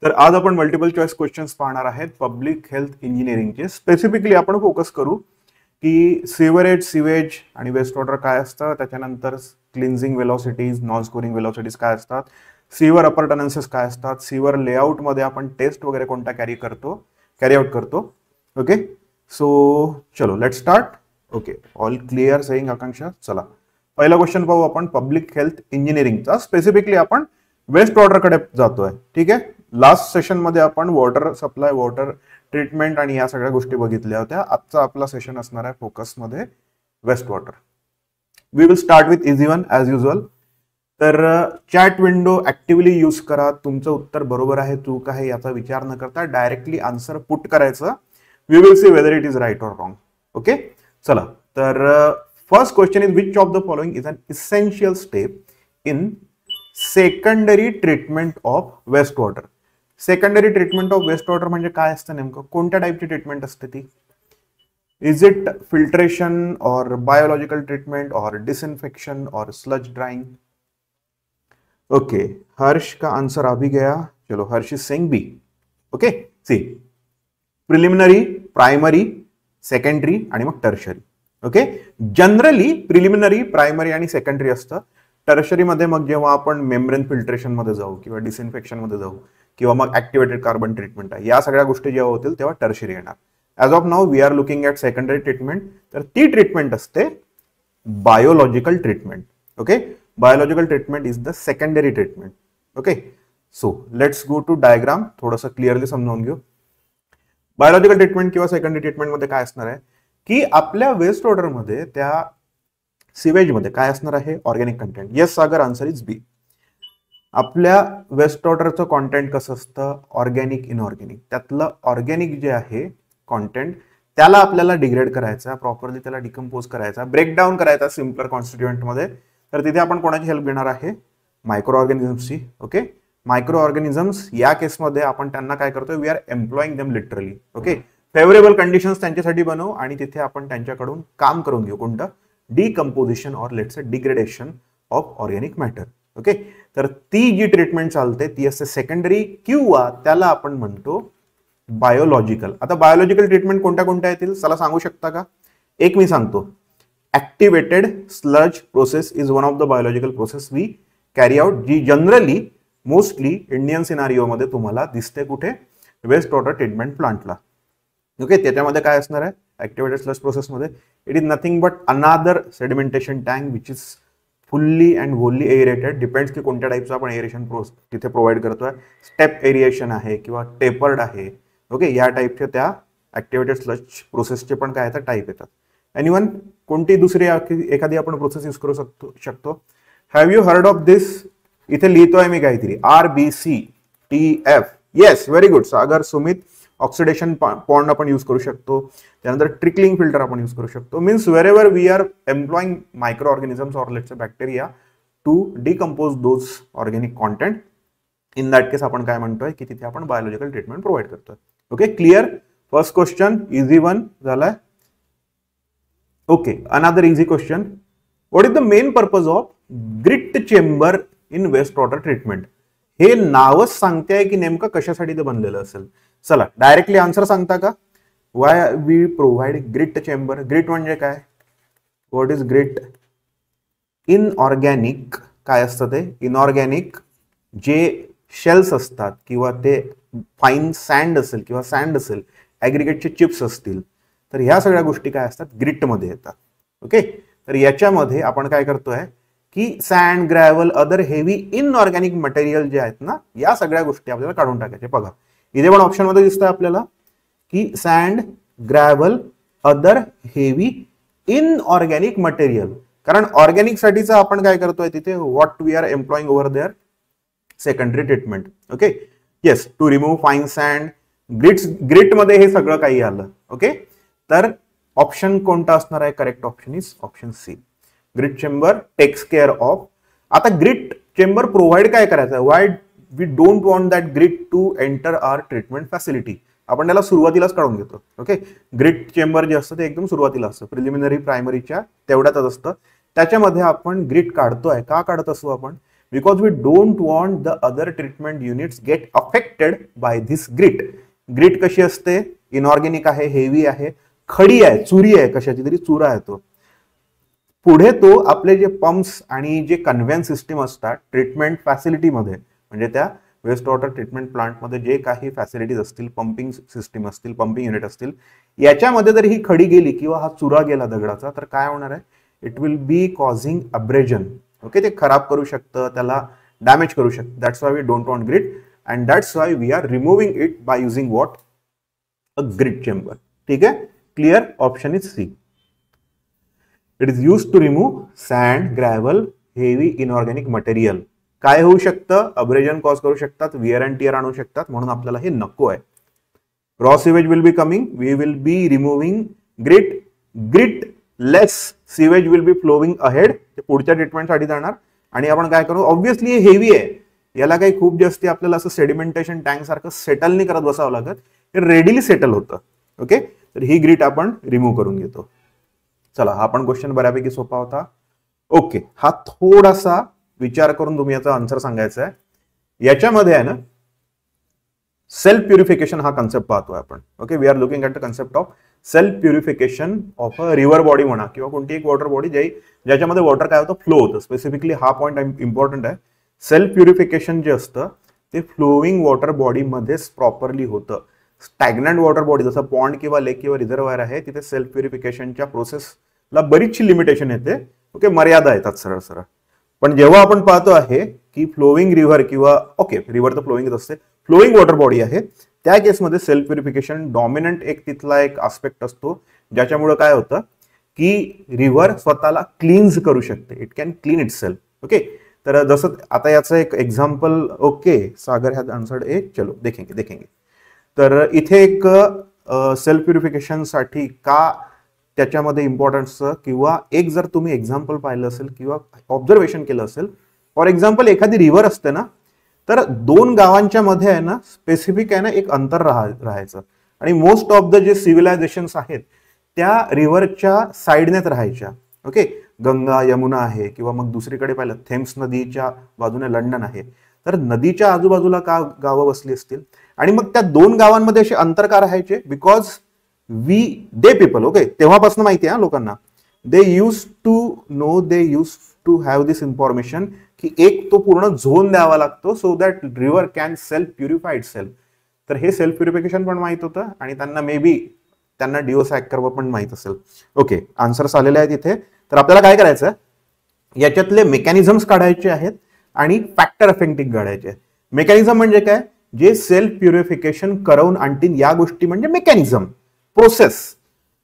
तर आज आपण मल्टिपल चॉईस क्वेश्चन्स पाहणार आहेत पब्लिक हेल्थ इंजिनिअरिंगचे. स्पेसिफिकली आपण फोकस करू की सिवरेज, सिवेज आणि वेस्ट वॉटर काय असतं, त्याच्यानंतर क्लिन्झिंग वेलॉसिटीज, नॉन स्कोरिंग वेलॉसिटीज काय असतात, सीवर अपर्टनन्सेस काय असतात, सीवर लेआउटमध्ये आपण टेस्ट वगैरे कोणता कॅरी आउट करतो. ओके, सो चलो let start. Okay, all clear saying Akanksha. चला पहिला क्वेश्चन पाहू आपण पब्लिक हेल्थ इंजिनिअरिंगचा. स्पेसिफिकली आपण वेस्ट वॉटरकडे जातोय. ठीक आहे, लास्ट सेशन मध्ये आपण वॉटर सप्लाय, वॉटर ट्रीटमेंट आणि या सगळ्या गोष्टी बघितल्या होत्या. आजचा आपला सेशन असणार आहे फोकस मध्ये waste water. We will start with easy one as usual. तर चॅट विंडो ऍक्टिव्हली यूज करा. तुमचं उत्तर बरोबर आहे चूक आहे याचा विचार न करता डायरेक्टली आन्सर पुट करायचं. We will see whether it is right or wrong. Okay, चला तर first question is which of the following is an essential step in secondary treatment of waste water. Secondary treatment of waste water म्हणजे काय असतं नेमकं, कोणत्या टाईपची treatment असते ती? इज इट फिल्ट्रेशन और बायोलॉजिकल ट्रीटमेंट और डिसइंफेक्शन और स्लज ड्राइंग? ओके, हर्ष का आंसर आ भी गया. चलो, Harsh is saying B. Okay, see preliminary, primary, secondary आणि मग tertiary. Okay, generally preliminary, primary आणि सेकंडरी असतं. टर्शरी मध्ये मग जेव्हा आपण मेम्ब्रेन फिल्ट्रेशन मध्ये जाऊ किंवा डिसइन्फेक्शन मध्ये जाऊ किंवा मग ऍक्टिव्हेटेड कार्बन ट्रीटमेंट आहे, या सगळ्या गोष्टी जेव्हा होतील तेव्हा टर्शरी येणार. As of now we are looking at secondary treatment. तर ती ट्रीटमेंट असते biological treatment. Okay, biological treatment is the secondary treatment. Okay, so let's go to diagram. थोडंसं क्लिअरली समजावून घेऊ. बायोलॉजिकल ट्रीटमेंट किंवा सेकंडरी ट्रीटमेंट मध्ये काय असणार आहे की आपल्या वेस्ट वॉटर मध्ये, त्या सिवेज मध्ये काय असणार आहे, organic content. Yes Sagar, answer is B. आपल्या वेस्ट वॉटरचं कॉन्टेंट कसं असतं, ऑर्गॅनिक, इनऑर्गॅनिक. त्यातलं ऑर्गॅनिक जे आहे कॉन्टेंट त्याला आपल्याला डिग्रेड करायचा, प्रॉपरली त्याला डिकम्पोज करायचा, ब्रेकडाऊन करायचा सिम्पलर कॉन्स्टिट्युएंट मध्ये. तर तिथे आपण कोणाची हेल्प घेणार आहे, मायक्रो ऑर्गॅनिझम्सची. ओके, मायक्रो ऑर्गॅनिझम्स या केसमध्ये आपण त्यांना काय करतोय, we are employing them literally. Okay, favourable conditions त्यांच्यासाठी बनवू आणि तिथे आपण त्यांच्याकडून काम करून घेऊ. कोणतं, डिकम्पोजिशन और let's say degradation of organic matter. Okay, तर ती जी ट्रीटमेंट चालते ती असते सेकंडरी किंवा त्याला आपण म्हणतो बायोलॉजिकल. आता बायोलॉजिकल ट्रीटमेंट कोणत्या कोणत्या येतील चला सांगू शकता का? एक मी सांगतो, activated sludge process is one of the biological process we carry out, जी जनरली मोस्टली इंडियन सिनारिओ मध्ये तुम्हाला दिसते. कुठे, वेस्ट वॉटर ट्रीटमेंट प्लांटला. ओके, त्याच्यामध्ये काय असणार आहे ऍक्टिव्हेटेड स्लज प्रोसेस मध्ये, it is nothing but another sedimentation tank which is fully and wholly aerated. Depends की कोणत्या टाईपचं आपण एरेशन तिथे प्रोव्हाइड करतोय. स्टेप एरिएशन आहे किंवा टेपर्ड आहे. ओके, या टाईपच्या त्या ऍक्टिव्हेटेड स्लज प्रोसेसचे पण काय येतात, टाईप येतात. एनीवन, कोणती दुसरी एखादी आपण प्रोसेस यूज करू शकतो. Have you heard of this? इथे लिहितोय मी काहीतरी, RBCTF. Yes, very good Sagar, Sumit. Oxidation pond आपण यूज करू शकतो. त्यानंतर ट्रिकलिंग फिल्टर आपण यूज करू शकतो. Means wherever we are employing micro organisms or let's say bacteria to decompose those organic content. In that case आपण काय म्हणतोय की तिथे आपण बायोलॉजिकल ट्रीटमेंट प्रोव्हाइड करतोय. Okay, clear. First question easy one झालाय. Okay, another easy question. What is the main purpose of grit chamber in waste water treatment? हे नावच सांगते की नेमकं कशासाठी ते बनलेलं असेल. चला डायरेक्टली आन्सर सांगता का? Why we provide grit chamber. Grit म्हणजे काय, व्हॉट इज ग्रिट? इनऑर्गॅनिक. काय असतं ते, इनऑर्गॅनिक जे शेल्स असतात किंवा ते फाईन सँड असेल किंवा सँड असेल, ॲग्रिगेटचे चिप्स असतील, तर ह्या सगळ्या गोष्टी काय असतात, ग्रिटमध्ये येतात. ओके, तर याच्यामध्ये आपण काय करतोय की sand, gravel, other heavy inorganic material जे आहेत ना, या सगळ्या गोष्टी आपल्याला काढून टाकायचे. बघा इथे पण ऑप्शन मध्ये दिसतंय आपल्याला की sand, gravel, other heavy inorganic material. कारण ऑर्गॅनिक साठीचा आपण काय करतोय तिथे, what we are employing over there, secondary treatment. Okay, yes, to remove fine sand. Grit मध्ये हे सगळं काही आलं. ओके, तर ऑप्शन कोणता असणार आहे, correct option is option C. Grit chamber takes care of. आता ग्रिट चेंबर प्रोव्हाइड काय करायचं, why we don't want that grit to enter our treatment facility. आपण त्याला सुरुवातीलाच काढून घेतो. ओके, ग्रिट चेंबर जे असतं ते एकदम सुरुवातीला असतं, प्रिलिमिनरी प्रायमरीच्या तेवढ्यातच असतं. त्याच्यामध्ये आपण ग्रिट काढतोय. का काढत असू आपण, because we don't want the other treatment units get affected by this grit. Grit कशी असते? इनऑर्गॅनिक आहे, हेवी आहे, खडी आहे, चुरी आहे, कशाची तरी चुरा आहे तो. पुढे तो आपले जे पंप्स आणि जे कन्व्हेन्स सिस्टीम असतात ट्रीटमेंट फॅसिलिटीमध्ये, म्हणजे त्या वेस्ट वॉटर ट्रीटमेंट प्लांटमध्ये जे काही फॅसिलिटीज असतील, पंपिंग सिस्टीम असतील, पंपिंग युनिट असतील, याच्यामध्ये जर ही खडी गेली किंवा हा चुरा गेला दगडाचा, तर काय होणार आहे? It will be causing abrasion. Okay, ते खराब करू शकतं, त्याला डॅमेज करू शकतं. That's why we don't want grit and that's why we are removing it by using what? A grit chamber. ठीक आहे, clear? Option is C. It is use to remove sand, gravel, heavy inorganic material. काय होऊ शकतं? Abrasion cause करू शकतात, where and tear आणू शकतात, म्हणून आपल्याला हे नको आहे. Raw sewage will be coming, we will be removing grit. Grit less sewage will be flowing ahead, ते पुढच्या ट्रीटमेंटसाठी जाणार. आणि आपण काय करू? ऑब्व्हियसली हे हेवी आहे, याला काही खूप जास्ती आपल्याला असं सेडिमेंटेशन टँक सारखं सेटल नाही करत बसावं लागत, हे रेडिली सेटल होतं. ओके, तर ही ग्रीट आपण रिमूव्ह करून घेतो. चला, हा पण क्वेश्चन बऱ्यापैकी सोपा होता. ओके, हा थोडासा विचार करून तुम्ही याचा आन्सर सांगायचा आहे. याच्यामध्ये आहे ना, सेल्फ प्युरिफिकेशन हा कन्सेप्ट पाहतोय आपण. Okay, we are looking at the concept of self purification of a river body म्हणा किंवा कोणती एक वॉटर बॉडी ज्याच्यामध्ये वॉटर काय होतं? फ्लो होतं. स्पेसिफिकली हा पॉईंट इम्पॉर्टंट आहे. सेल्फ प्युरिफिकेशन जे असतं ते फ्लोईंग वॉटर बॉडीमध्येच प्रॉपरली होतं. स्टॅग्नंट वॉटर बॉडी जसं पॉन्ड किंवा लेक किंवा रिझर्वायर आहे, तिथे सेल्फ प्युरिफिकेशनच्या प्रोसेसला बरीचशी लिमिटेशन येते. ओके, मर्यादा येतात सरळ सरळ. पण जेव्हा आपण पाहतो आहे की फ्लोईंग रिव्हर किंवा ओके, रिव्हर तर फ्लोईंगच असते, फ्लोईंग वॉटर बॉडी आहे, त्या केसमध्ये सेल्फ प्युरिफिकेशन डॉमिनंट एक तिथला एक आस्पेक्ट असतो, ज्याच्यामुळे काय होतं की रिव्हर स्वतःला क्लीन्स करू शकते. It can clean itself. Okay, तर जसं आता याचं एक example. Okay, Sagar has answered A, चलो देखेंगे. तर इथे एक सेल्फ प्युरिफिकेशनसाठी का त्याच्यामध्ये इम्पॉर्टन्स किंवा एक जर तुम्ही एक्झाम्पल पाहिलं असेल किंवा ऑब्झर्वेशन केलं असेल, फॉर एक्झाम्पल एखादी रिव्हर असते ना, तर दोन गावांच्या मध्ये आहे ना स्पेसिफिक आहे ना एक अंतर राहायचं. आणि मोस्ट ऑफ द जे सिव्हिलायझेशन्स आहेत त्या रिव्हरच्या साईडनेच राहायच्या. ओके, गंगा यमुना आहे किंवा मग दुसरीकडे पाहिलं थेम्स नदीच्या बाजूने लंडन आहे, तर नदीच्या आजूबाजूला का गावं बसली असतील? आणि मग त्या दोन गावांमध्ये असे अंतर का राहायचे? बिकॉज दे पीपल, ओके, तेव्हापासून माहिती आहे लोकांना, they used to have this information की एक तो पूर्ण झोन द्यावा लागतो so that river can self purify itself. तर हे सेल्फ प्युरिफिकेशन पण माहित होतं आणि त्यांना मे बी त्यांना डिओसॅक्कर पण माहित असेल. ओके, आन्सर्स आलेले आहेत इथे. तर आपल्याला काय करायचं? याच्यातले मेकॅनिझम्स काढायचे आहेत आणि फॅक्टर अफेक्टिंग काढायचे आहेत. मेकॅनिझम म्हणजे काय? जे सेल्फ प्युरिफिकेशन करवून आणतील या गोष्टी म्हणजे मेकॅनिझम, प्रोसेस.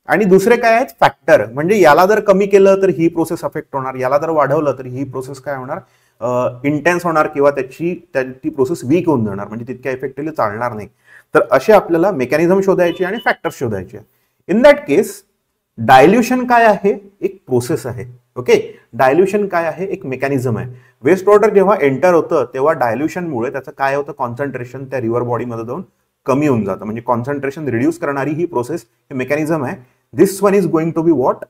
आणि दुसरे काय आहेत? फॅक्टर. म्हणजे याला जर कमी केलं तर ही प्रोसेस अफेक्ट होणार, याला जर वाढवलं तर ही प्रोसेस काय होणार? इंटेन्स होणार किंवा ती प्रोसेस वीक होऊन जाणार, म्हणजे तितक्या इफेक्टिव्हली चालणार नाही. तर असे आपल्याला मेकॅनिझम शोधायचे आणि फॅक्टर शोधायचे. इन दॅट केस डायल्युशन काय आहे? एक प्रोसेस आहे. ओके, डायल्युशन काय आहे? एक मेकॅनिझम आहे. वेस्ट वॉटर जेव्हा एंटर होतं तेव्हा डायल्युशनमुळे त्याचं काय होतं? कॉन्सन्ट्रेशन त्या रिव्हर बॉडीमध्ये जाऊन कमी होऊन जातं. म्हणजे कॉन्सन्ट्रेशन रिड्यूस करणारी ही प्रोसेस, हे मेकॅनिझम आहे. This one is going to be what?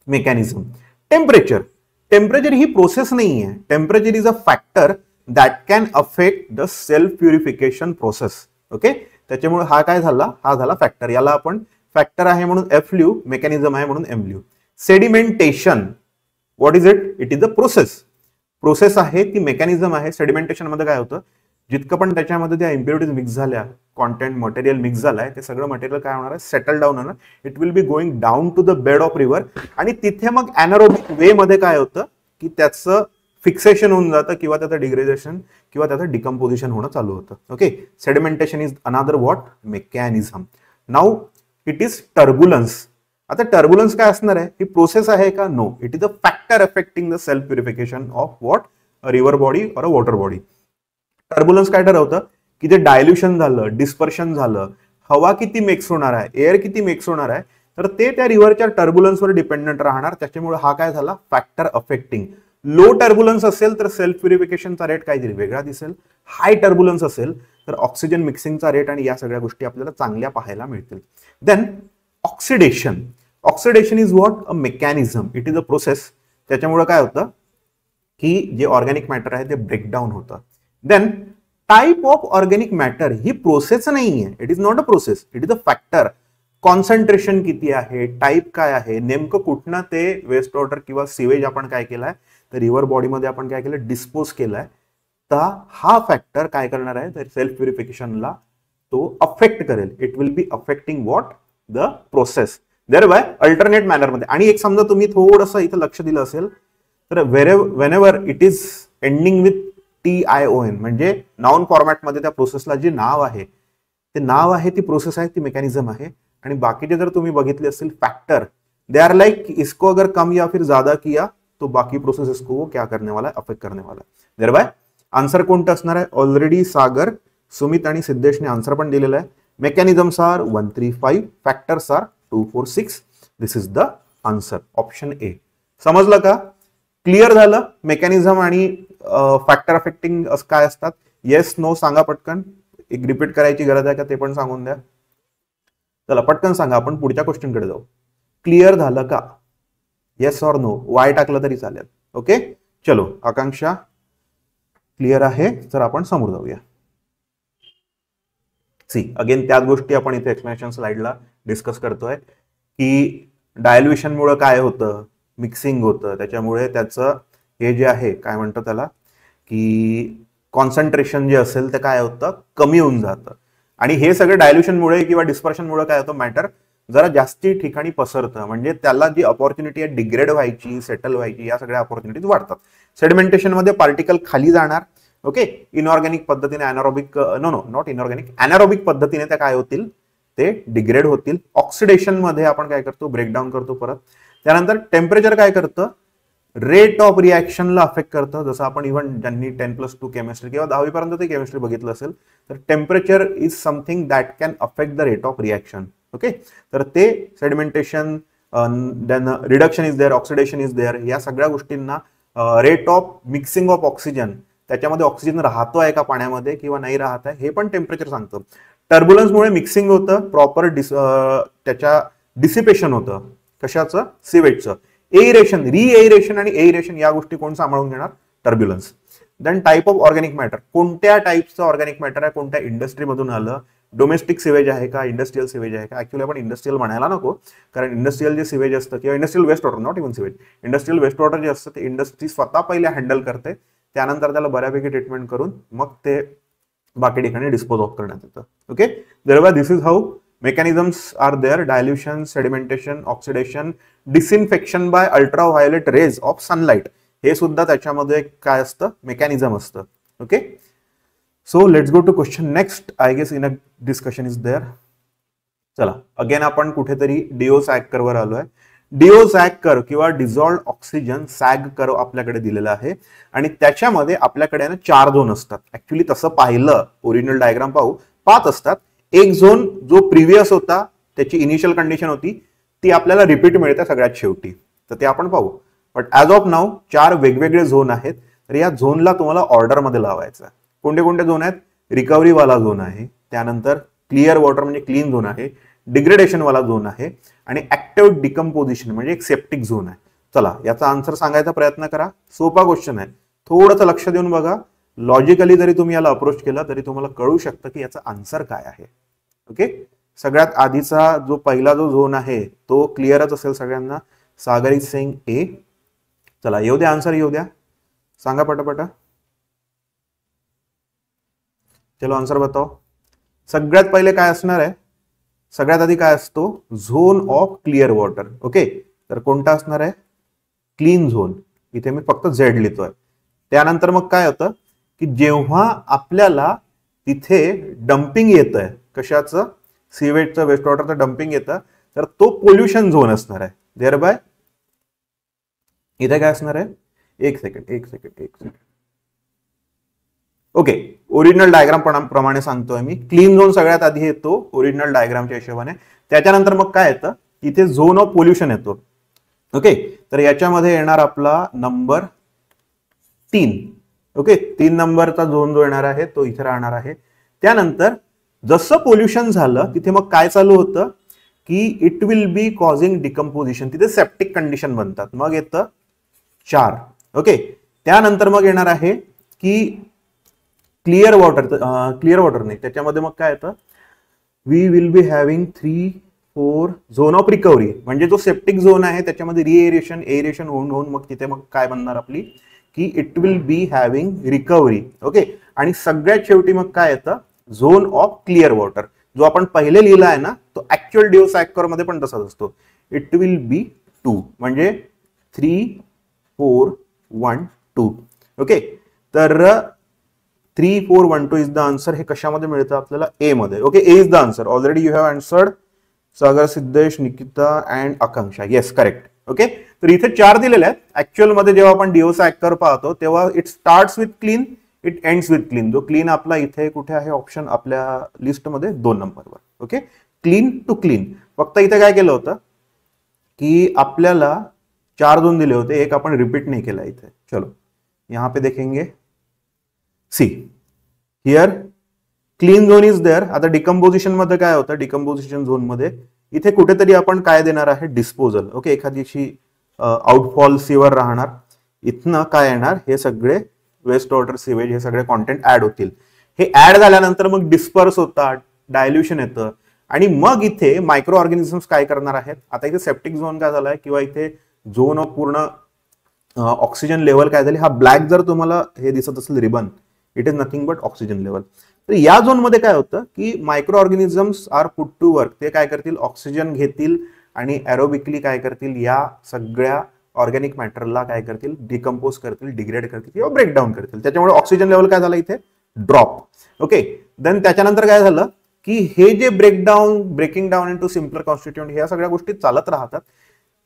Mechanism. Temperature ही प्रोसेस नाही आहे. Temperature is a factor that can affect the self purification process. Okay, त्याच्यामुळे हा काय झाला? हा झाला फॅक्टर. याला आपण फॅक्टर आहे म्हणून एफ लिहू, मेकॅनिझम आहे म्हणून एम लिहू. Sedimentation, what is it? It is a process आहे, ती मेकॅनिझम आहे. सेडिमेंटेशन मध्ये काय होतं? जितकं पण त्याच्यामध्ये त्या इम्प्युरिटीज मिक्स झाल्या, कॉन्टेंट मटेरियल मिक्स झालाय, ते सगळं मटेरियल काय होणार आहे? सेटल डाऊन होणार. It will be going down to the bed of river. आणि तिथे मग ॲनारोबिक वे मध्ये काय होतं की त्याचं फिक्सेशन होऊन जातं किंवा त्याचं डिग्रेडेशन किंवा त्याचं डिकम्पोजिशन होणं चालू होतं. Okay, sedimentation is another what? Mechanism. Now it is turbulence. आता टर्ब्युलन्स काय असणार आहे? ही प्रोसेस आहे का? No, it is a factor affecting the self purification of what? A river body और अ वॉटर बॉडी. टर्ब्युलन्स काय ठरवतं की ते डायल्युशन झालं, डिस्पर्शन झालं, हवा किती मिक्स होणार आहे, एअर किती मिक्स होणार आहे, तर ते त्या रिव्हरच्या टर्ब्युलन्सवर डिपेंडंट राहणार. त्याच्यामुळे हा काय झाला? Factor affecting. लो टर्ब्युलन्स असेल तर सेल्फ प्युरिफिकेशनचा रेट काहीतरी वेगळा दिसेल. हाय टर्ब्युलन्स असेल तर ऑक्सिजन मिक्सिंगचा रेट आणि या सगळ्या गोष्टी आपल्याला चांगल्या पाहायला मिळतील. Then oxidation is what? A mechanism. It is a process. त्याच्यामुळे काय होतं की जे ऑर्गॅनिक मॅटर आहे ते ब्रेकडाऊन होतं. Then type of organic matter ही प्रोसेस नाही आहे, it is not a process, it is a factor. Concentration किती आहे, टाईप काय आहे, नेमकं कुठनं ते वेस्ट वॉटर किंवा सिवेज आपण काय केलंय तर रिव्हर बॉडीमध्ये आपण काय केलं, डिस्पोज केलाय. तर हा फॅक्टर काय करणार आहे तर सेल्फ व्हेरिफिकेशनला तो अफेक्ट करेल. It will be affecting what the process thereby alternate मॅनरमध्ये. आणि एक समजा तुम्ही थोडंसं इथं लक्ष दिलं असेल तर whenever it is ending with TION म्हणजे नाउन फॉर्मॅटमध्ये त्या प्रोसेसला जे नाव आहे ते नाव आहे, ती प्रोसेस आहे, ती मेकॅनिझम आहे. आणि बाकीचे जर तुम्ही बघितले असेल फॅक्टर, दे आर लाइक इसको अगर कम या फिर ज्यादा किया तो बाकी प्रोसेस को क्या करने वाला है, अफेक्ट करने वाला है. देअर बाय आन्सर कोणतं असणार आहे, ऑलरेडी सागर, सुमित आणि सिद्धेशने आन्सर पण दिलेला आहे. Mechanisms are 135, factors are 246. This is the answer, option A. समजलं का, क्लिअर झालं मेकॅनिझम आणि फॅक्टर अफेक्टिंग काय असतात. येस नो सांगा पटकन, एक रिपीट करायची गरज आहे का ते पण सांगून द्या. चला पटकन सांगा, आपण पुढच्या क्वेश्चन कडे जाऊ. क्लिअर झालं का, येस ऑर नो, वाय टाकलं तरी चालेल. ओके चलो, आकांक्षा क्लिअर आहे, तर आपण समोर जाऊया. सी अगेन त्याच गोष्टी आपण इथे एक्सप्लेनेशन स्लाइडला डिस्कस करतोय की डायल्युशनमुळे काय होतं, मिक्सिंग होतं, त्याच्यामुळे त्याचं हे जे आहे काय म्हणतो त्याला की कॉन्सन्ट्रेशन जे असेल ते काय होतं, कमी होऊन जातं. आणि हे सगळं डायल्युशनमुळे किंवा डिस्पर्शनमुळे काय होतं, मॅटर जरा जास्ती ठिकाणी पसरतं. म्हणजे त्याला जी अपॉर्च्युनिटी आहे डिग्रेड व्हायची, सेटल व्हायची, या सगळ्या अपॉर्च्युनिटीज वाढतात. सेडिमेंटेशन मध्ये पार्टिकल खाली जाणार. ओके, इनऑर्गॅनिक पद्धतीने अनारोबिक नॉट इनऑर्गॅनिक अनारोबिक पद्धतीने त्या काय होतील, ते डिग्रेड होतील. ऑक्सिडेशन मध्ये आपण काय करतो, ब्रेकडाऊन करतो परत. त्यानंतर टेम्परेचर काय करतं, रेट ऑफ रिॲक्शनला अफेक्ट करतं. जसं आपण इव्हन ज्यांनी 10+2 केमिस्ट्री किंवा 10वी पर्यंत ते केमिस्ट्री बघितलं असेल तर temperature is something that can affect the rate of reaction. Okay, तर ते sedimentation, then reduction is there, oxidation is there, या सगळ्या गोष्टींना rate of mixing of oxygen, त्याच्यामध्ये ऑक्सिजन राहतोय का पाण्यामध्ये किंवा नाही राहत आहे हे पण टेम्परेचर सांगतं. टर्ब्युलन्समुळे मिक्सिंग होतं, प्रॉपर त्याच्या डिसिपेशन होतं. कशाचं, सिवेजचं. एरेशन, रिएरेशन आणि एरेशन या गोष्टी कोण सांभाळून घेणार, turbulence. Then type of organic matter, कोणत्या टाइपचं ऑर्गॅनिक मॅटर आहे, कोणत्या इंडस्ट्रीमधून आलं, डोमेस्टिक सिवेज आहे का, इंडस्ट्रियल सिवेज आहे का. ऍक्च्युअली आपण इंडस्ट्रियल म्हणायला नको, कारण इंडस्ट्रियल जे सिवेज असतं किंवा industrial waste water, not even sewage, industrial waste water जे असतं ते इंडस्ट्री स्वतः पहिले हँडल करते, त्यानंतर त्याला बऱ्यापैकी ट्रीटमेंट करून मग ते बाकी ठिकाणी डिस्पोज ऑफ करण्यात येतं. Okay, thereby this is how mechanisms are there, dilution, sedimentation, oxidation, disinfection by ultraviolet rays of sunlight, हे सुद्धा त्याच्यामध्ये काय असतं, मेकॅनिझम असतं. Okay, so let's go to question next. I guess in a discussion is there. चला again आपण कुठेतरी DO sag curve वर आलोय. डिओ सॅग कर्व किंवा डिझॉल्ड ऑक्सिजन सॅग कर्व आपल्याकडे दिलेला आहे आणि त्याच्यामध्ये आपल्याकडे ना 4 झोन असतात. ऍक्च्युली तसं पाहिलं, ओरिजिनल डायग्राम पाहू 5 असतात. एक झोन जो प्रिव्हियस होता, त्याची इनिशियल कंडिशन होती, ती आपल्याला रिपीट मिळते सगळ्यात शेवटी, तर ते आपण पाहू. बट ॲज ऑफ नाऊ 4 वेगवेगळे झोन आहेत. तर या झोनला तुम्हाला ऑर्डरमध्ये लावायचं आहे. कोणते कोणते झोन आहेत, रिकव्हरी वाला झोन आहे, त्यानंतर क्लिअर वॉटर म्हणजे क्लीन झोन आहे, डिग्रेडेशन वाला झोन आहे आणि ऍक्टिव्ह डिकम्पोजिशन म्हणजे एक सेप्टिक झोन आहे. चला याचा आन्सर सांगायचा प्रयत्न करा. सोपा क्वेश्चन आहे, थोडंसं लक्ष देऊन बघा. लॉजिकली जरी तुम्ही याला अप्रोच केला तरी तुम्हाला कळू शकतं की याचा आन्सर काय आहे. ओके, सगळ्यात आधीचा जो पहिला जो झोन आहे तो क्लिअरच असेल सगळ्यांना. सागर इज सेइंग ए. चला येऊ द्या, आन्सर येऊ द्या, सांगा पटापटा. चलो आन्सर बताओ. सगळ्यात पहिले काय असणार आहे, सगळ्यात आधी काय असतो, zone of clear water. Okay, तर कोणता असणार आहे, क्लीन झोन. इथे मी फक्त झेड लिहितोय. त्यानंतर मग काय होतं की जेव्हा आपल्याला तिथे डम्पिंग येतंय, कशाचं, सीवेजचं, वेस्ट वॉटरचं डम्पिंग येतं, तर तो पोल्युशन झोन असणार आहे. देअर बाय इथे काय असणार आहे, एक सेकंड. ओके, ओरिजिनल डायग्राम प्रमाणे सांगतोय मी. क्लीन झोन सगळ्यात आधी येतो ओरिजिनल डायग्रामच्या हिशोबाने. त्याच्यानंतर मग काय येतं, इथे झोन ऑफ पोल्युशन येतो. ओके, तर याच्यामध्ये येणार आपला नंबर 3. ओके, 3 नंबरचा झोन जो येणार आहे तो इथे राहणार आहे. त्यानंतर जसं पोल्युशन झालं तिथे मग काय चालू होतं की it will be causing decomposition, तिथे सेप्टिक कंडिशन बनतात. मग येतं 4. ओके, त्यानंतर मग येणार आहे की क्लिअर वॉटर नाही, त्याच्यामध्ये मग काय येतं, we will be having 3-4 zone of recovery, म्हणजे जो सेप्टिक झोन आहे त्याच्यामध्ये एरेशन होऊन मग तिथे मग काय बनणार आपली की it will be having recovery. Okay, आणि सगळ्यात शेवटी मग काय येतं, झोन ऑफ क्लिअर वॉटर, जो आपण पहिले लिहिला आहे ना तो ऍक्च्युअल डिओसॅक्कर मध्ये पण तसाच असतो. इट विल बी 2, म्हणजे 3-4-1-2. ओके, तर 3-4-1-2 इज द आन्सर. हे कशामध्ये मिळतं आपल्याला, ए मध्ये. Okay, A is the answer. Already you have answered, Sagar, Siddhesh, Nikita and Akanksha. Yes, correct. Okay, तर इथे 4 दिलेले आहेत. ऍक्च्युअल मध्ये जेव्हा आपण डिओसॅक्कर पाहतो तेव्हा it starts with clean, it ends with clean. जो क्लीन आपला इथे कुठे आहे ऑप्शन आपल्या लिस्टमध्ये 2 नंबरवर. Okay, clean to clean. फक्त इथे काय केलं होतं की आपल्याला 4 झोन दिले होते, एक आपण रिपीट नाही केला इथे. चलो यहां पे देखेंगे, see here clean zone is there. आता डिकम्पोजिशन मध्ये काय होतं, डिकम्पोजिशन झोन मध्ये इथे कुठेतरी आपण काय देणार आहे, डिस्पोजल. ओके, एखादीशी आउटफॉल सीवर राहणार, इथनं काय येणार, हे सगळे वेस्ट वॉटर सिवेज हे सगळे कॉन्टेंट ऍड होतील. हे ऍड झाल्यानंतर मग डिस्पर्स होतात, डायल्युशन येतं, आणि मग इथे मायक्रो ऑर्गॅनिझम्स काय करणार आहेत. आता इथे सेप्टिक झोन काय झालाय किंवा इथे झोन ऑफ पूर्ण ऑक्सिजन लेवल काय झाली, हा ब्लॅक जर तुम्हाला हे दिसत असेल ribbon, it is nothing but oxygen level. तर या झोन मध्ये काय होतं की micro organisms are put to work. ते काय करतील, ऑक्सिजन घेतील आणि एरोबिकली काय करतील, या सगळ्या ऑर्गॅनिक मॅटरला काय करतील, डिकम्पोज करतील, डिग्रेड करतील किंवा ब्रेकडाऊन करतील. त्याच्यामुळे ऑक्सिजन लेवल काय झालं इथे, ड्रॉप. ओके, देन त्याच्यानंतर काय झालं की हे जे breaking down into simpler constituent, ह्या सगळ्या गोष्टी चालत राहतात.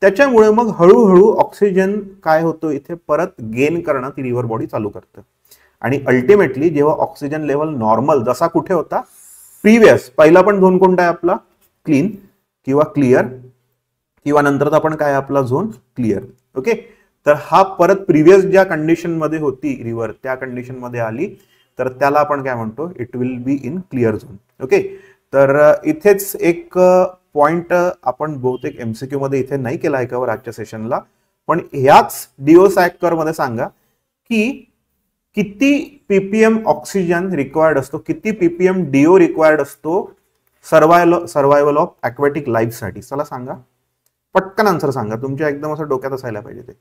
त्याच्यामुळे मग हळूहळू ऑक्सिजन काय होतो इथे परत गेन करणं ती रिव्हर बॉडी चालू करतं. आणि अल्टिमेटली जेव्हा ऑक्सिजन लेवल नॉर्मल जसा कुठे होता प्रिव्हियस, पहिला पण झोन कोणता आहे आपला, क्लीन किंवा क्लिअर, किंवा नंतरचा पण काय आपला झोन क्लिअर. ओके, तर हा परत प्रिव्हियस ज्या कंडिशन मध्ये होती रिव्हर त्या कंडिशन मध्ये आली, तर त्याला आपण काय म्हणतो, it will be in clear zone. Okay, तर इथेच एक पॉइंट आपण बहुतेक एमसीक्यू मध्ये इथे नाही केला आहे कव्हर आजच्या सेशनला, पण ह्याच डिओसॅक्कर मध्ये सांगा की किती पीपीएम ऑक्सिजन रिक्वायर्ड असतो, किती पीपीएम डीओ रिक्वायर्ड असतो सर्वायवल ऑफ ॲक्वॅटिक लाईफ साठी. चला सांगा, पटकन आन्सर सांगा, तुमच्या एकदम असं डोक्यात असायला पाहिजे ते.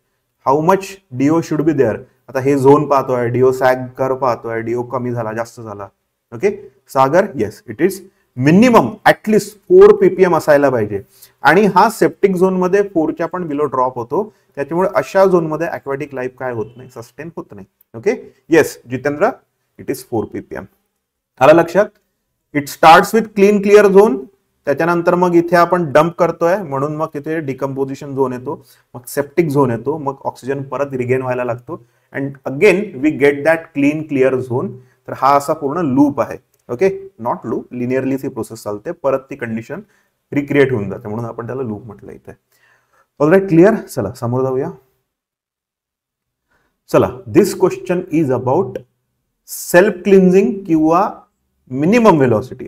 How much DO should be there. आता हे झोन पाहतोय, डीओ सॅगर पाहतोय, डीओ कमी झाला, जास्त झाला. Okay, Sagar, yes, it is minimum at least 4 ppm असायला पाहिजे. आणि हा सेप्टिक झोन मध्ये 4च्या पण बिलो ड्रॉप होतो. त्याच्यामुळे अशा झोन मध्ये ॲक्वॅटिक लाईफ काय होत नाही, सस्टेन होत नाही. Okay, yes Jitendra, it is 4 ppm. आलं लक्षात. It starts with clean clear zone, त्याच्यानंतर मग इथे आपण डंप करतोय म्हणून मग तिथे डिकम्पोजिशन झोन येतो, मग सेप्टिक झोन येतो, मग ऑक्सिजन परत रिगेन व्हायला लागतो, and again we get that clean clear zone. तर हा असा पूर्ण लूप आहे. ओके, नॉट लूप, लिनियरली ती प्रोसेस चालते, परत ती कंडिशन रिक्रिएट होऊन जाते, म्हणून आपण त्याला लूप म्हटलं इथे. Alright, clear. चला समोर जाऊया. चला, this question is about self cleansing किंवा मिनिमम वेलॉसिटी,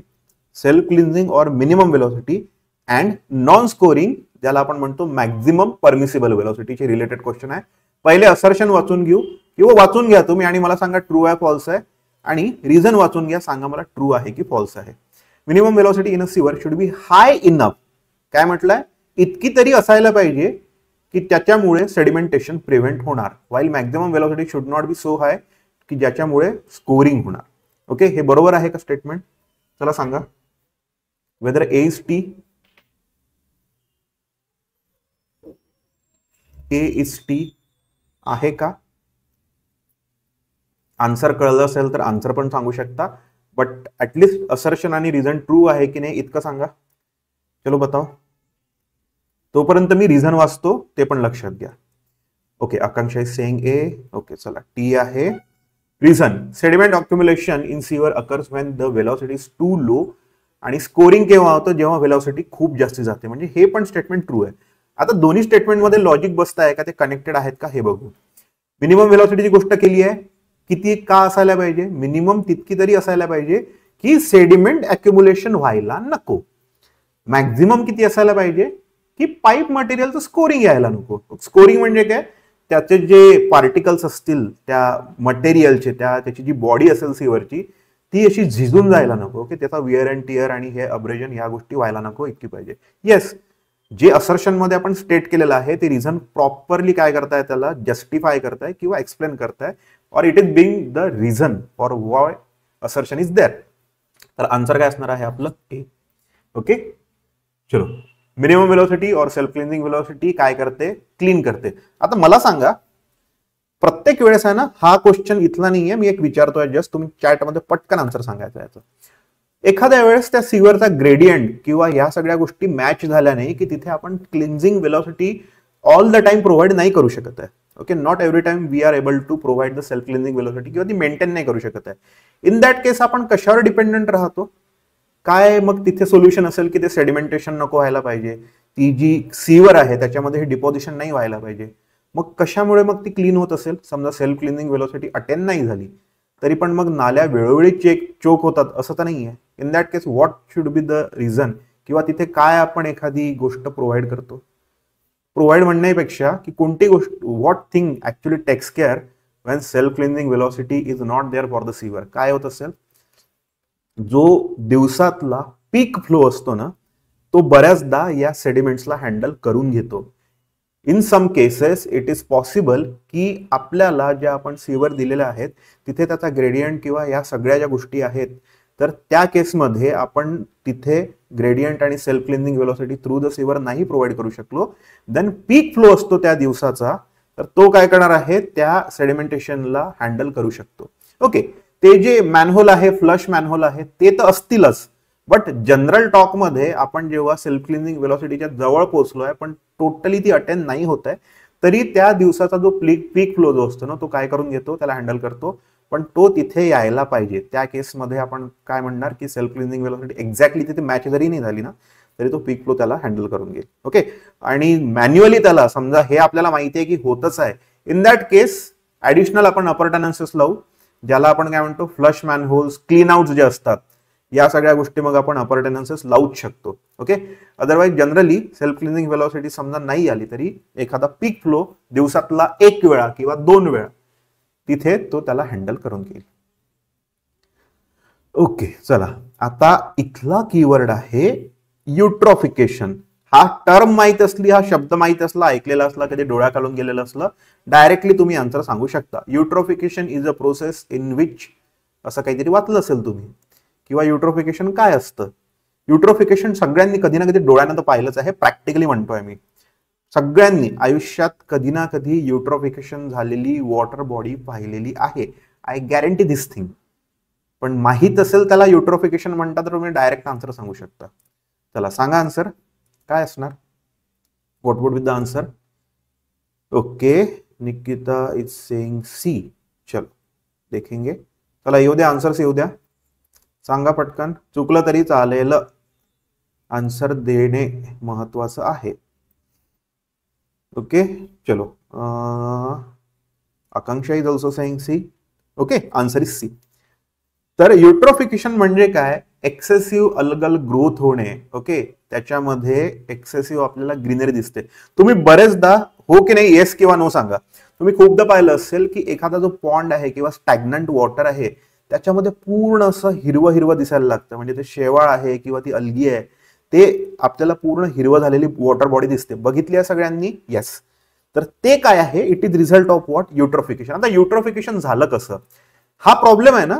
सेल्फ क्लिन्झिंग और minimum velocity and non scouring, ज्याला आपण म्हणतो मॅक्झिमम परमिसिबल वेलॉसिटीचे रिलेटेड क्वेश्चन आहे. पहिले असर्शन वाचून घेऊ किंवा वाचून घ्या तुम्ही आणि मला सांगा ट्रू आहे फॉल्स आहे, आणि रिझन वाचून घ्या, सांगा मला ट्रू आहे की फॉल्स आहे. मिनिमम वेलॉसिटी इन अ सीवर शुड बी हाय इनफ. काय म्हटलंय, इतकी तरी असायला पाहिजे की त्याच्यामुळे सेडिमेंटेशन प्रिव्हेंट होणार, while maximum velocity should not be so high की ज्याच्यामुळे स्कोरिंग होणार. ओके, हे बरोबर आहे का स्टेटमेंट? चला सांगा, whether A is T, A is T आहे का? आन्सर कळलं असेल तर आन्सर पण सांगू शकता, बट ऍटलिस्ट असर्शन आणि रिझन ट्रू आहे की नाही इतकं सांगा. चलो बताओ. तोपर्यंत मी रिझन वाचतो, ते पण लक्षात घ्या. Okay, Akanksha is saying A. Okay, चला टी आहे. Reason, sediment accumulation in sewer occurs when the velocity is too low, आणि स्कोरिंग केव्हा होतं, जेव्हा वेलॉसिटी खूप जास्ती जाते. म्हणजे हे पण स्टेटमेंट ट्रू आहे. आता दोन्ही स्टेटमेंट मध्ये लॉजिक बसताय का, ते कनेक्टेड आहेत का हे बघू. मिनिमम वेलॉसिटीची गोष्ट केली आहे, किती का असायला पाहिजे, मिनिमम तितकी तरी असायला पाहिजे की सेडिमेंट अक्युमुलेशन व्हायला नको. मॅक्झिमम किती असायला पाहिजे की पाईप मटेरियलचं स्कोरिंग यायला नको. स्कोरिंग म्हणजे काय, त्याचे जे पार्टिकल्स असतील त्या मटेरियलचे, त्याची जी बॉडी असेल सीवरची, ती अशी झिजून जायला नको. ओके, त्याचा विअर अँड टिअर आणि हे अब्रेजन ह्या गोष्टी व्हायला नको इतकी पाहिजे. येस, जे असर्शन मध्ये आपण स्टेट केलेलं आहे ते रिझन प्रॉपरली काय करताय, त्याला जस्टिफाय करताय किंवा एक्सप्लेन करताय, और it is being the reason for why assertion is there. तर आन्सर काय असणार आहे आपलं ए. ओके, चलो. मिनिमम वेलोसिटी और सेल्फ क्लिनिंग वेलोसिटी काय करते, क्लीन करते. आता मला सांगा, प्रत्येक वेळेस आहे ना, हा क्वेश्चन इथला नाहीये, मी एक विचारतोय जस्ट, तुम्ही चॅटमध्ये पटकन आन्सर सांगायचं याचं. एखाद्या वेळेस त्या सीवरचा ग्रेडियंट किंवा या सगळ्या गोष्टी मॅच झाल्या नाही की तिथे आपण cleansing velocity all the time provide नाही करू शकत आहे. Okay, not every time we are able to provide the self cleansing velocity किंवा ती मेंटेन नाही करू शकत आहे. इन दॅट केस आपण कशावर डिपेंडंट राहतो, काय मग तिथे सोल्युशन असेल की ते सेडिमेंटेशन नको व्हायला पाहिजे, ती जी सीवर आहे त्याच्यामध्ये हे डिपॉझिशन नाही व्हायला पाहिजे. मग कशामुळे मग ती क्लीन होत असेल, समजा सेल्फ क्लिनिंग वेलोसिटी अटेन नाही झाली तरी पण मग नाल्या वेळोवेळी चोक होतात असं तर नाहीये. In that case what should be the reason, किंवा तिथे काय आपण एखादी गोष्ट प्रोव्हाइड करतो. प्रोव्हाइड म्हणण्यापेक्षा की कोणती गोष्ट, what thing actually takes care when self cleaning velocity is not there for the sewer. काय होत असेल, जो दिवसातला पीक फ्लो असतो ना, तो बऱ्याचदा या सेडिमेंट्सला हँडल करून घेतो. In some cases it is possible की आपल्याला ज्या आपण सीवर दिलेल्या आहेत तिथे त्याचा ग्रेडियंट किंवा या सगळ्या ज्या गोष्टी आहेत, तर त्या केसमध्ये आपण तिथे ग्रेडियंट आणि self cleaning velocity through the सीवर नाही प्रोव्हाइड करू शकलो, देन पीक फ्लो असतो त्या दिवसाचा, तर तो काय करणार आहे, त्या सेडिमेंटेशनला हँडल करू शकतो. ओके, ते जे मॅनहोल आहे, फ्लश मॅनहोल आहे, ते तर असतीलच, बट जनरल टॉक मध्ये आपण जेव्हा सेल्फ क्लिनिंग वेलोसिटीच्या जवळ पोहोचलोय पण टोटली ती अटेन नाही होत आहे, तरी त्या दिवसाचा जो पीक फ्लो जो असतो ना, तो काय करून घेतो, त्याला हँडल करतो, पण तो तिथे यायला पाहिजे. त्या केसमध्ये आपण काय म्हणणार की सेल्फ क्लिनिंग वेलोसिटी एक्झॅक्टली तिथे मॅच जरी नाही झाली ना, तरी तो पीक फ्लो त्याला हँडल करून घेईल. ओके, आणि मॅन्युअली त्याला समजा हे आपल्याला माहिती आहे की होतच आहे, इन दॅट केस ऍडिशनल आपण अपर टनन्सेस लावू, ज्याला आपण काय म्हणतो फ्लश मॅनहोल्स, क्लीन आउट जे असतात, या सगळ्या गोष्टी मग आपण अपर टेनन्सेस लावूच शकतो. Okay, otherwise generally self cleaning velocity समजा नाही आली तरी एखादा पीक फ्लो दिवसातला एक वेळा किंवा 2 वेळा तिथे तो त्याला हँडल करून घेईल. ओके, चला, आता इथला कीवर्ड आहे युट्रोफिकेशन. हा टर्म माहित असली, हा शब्द माहित असला, ऐकलेला असला, कधी डोळ्या खालून गेलेलं असलं, डायरेक्टली तुम्ही आन्सर सांगू शकता. Eutrophication is a process in which, असं काहीतरी वाचलं असेल तुम्ही, किंवा युट्रोफिकेशन काय असतं. युट्रोफिकेशन सगळ्यांनी कधी ना कधी डोळ्यानं तर पाहिलंच आहे, प्रॅक्टिकली म्हणतोय मी. सगळ्यांनी आयुष्यात कधी ना कधी युट्रोफिकेशन झालेली वॉटर बॉडी पाहिलेली आहे. I guarantee this thing. पण माहित असेल त्याला युट्रोफिकेशन म्हणतात तर तुम्ही डायरेक्ट आन्सर सांगू शकता. चला सांगा आन्सर काय असणार, what would be the answer. Okay, Nikita is saying C. चलो देखेंगे, चला येऊ द्या, आन्सर्स येऊ द्या, सांगा पटकन, चुकलं तरी चालेल, आन्सर देणे महत्वाचं आहे. ओके, चलो, Akanksha is also saying C. Okay, answer is C. तर युट्रोफिकेशन म्हणजे काय, एक्सेसिव्ह अल्गल ग्रोथ होणे. ओके, त्याच्यामध्ये एक्सेसिव्ह आपल्याला ग्रीनरी दिसते. तुम्ही बरेचदा हो की नाही, येस किंवा नो सांगा. तुम्ही खूपदा पाहिलं असेल की एखादा जो पॉन्ड आहे किंवा स्टॅग्नंट वॉटर आहे त्याच्यामध्ये पूर्ण असं हिरवं हिरवं दिसायला लागतं, म्हणजे ते शेवाळ आहे किंवा ती अलगी आहे, ते आपल्याला पूर्ण हिरवं झालेली वॉटर बॉडी दिसते. बघितली आहे सगळ्यांनी, येस. तर ते काय आहे, it is result of what, eutrophication. आता युट्रोफिकेशन झालं कसं, हा प्रॉब्लेम आहे ना.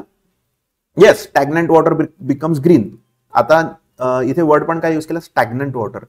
Yes, stagnant water becomes green. आता इथे वर्ड पण काय यूज केला, स्टॅग्नंट वॉटर.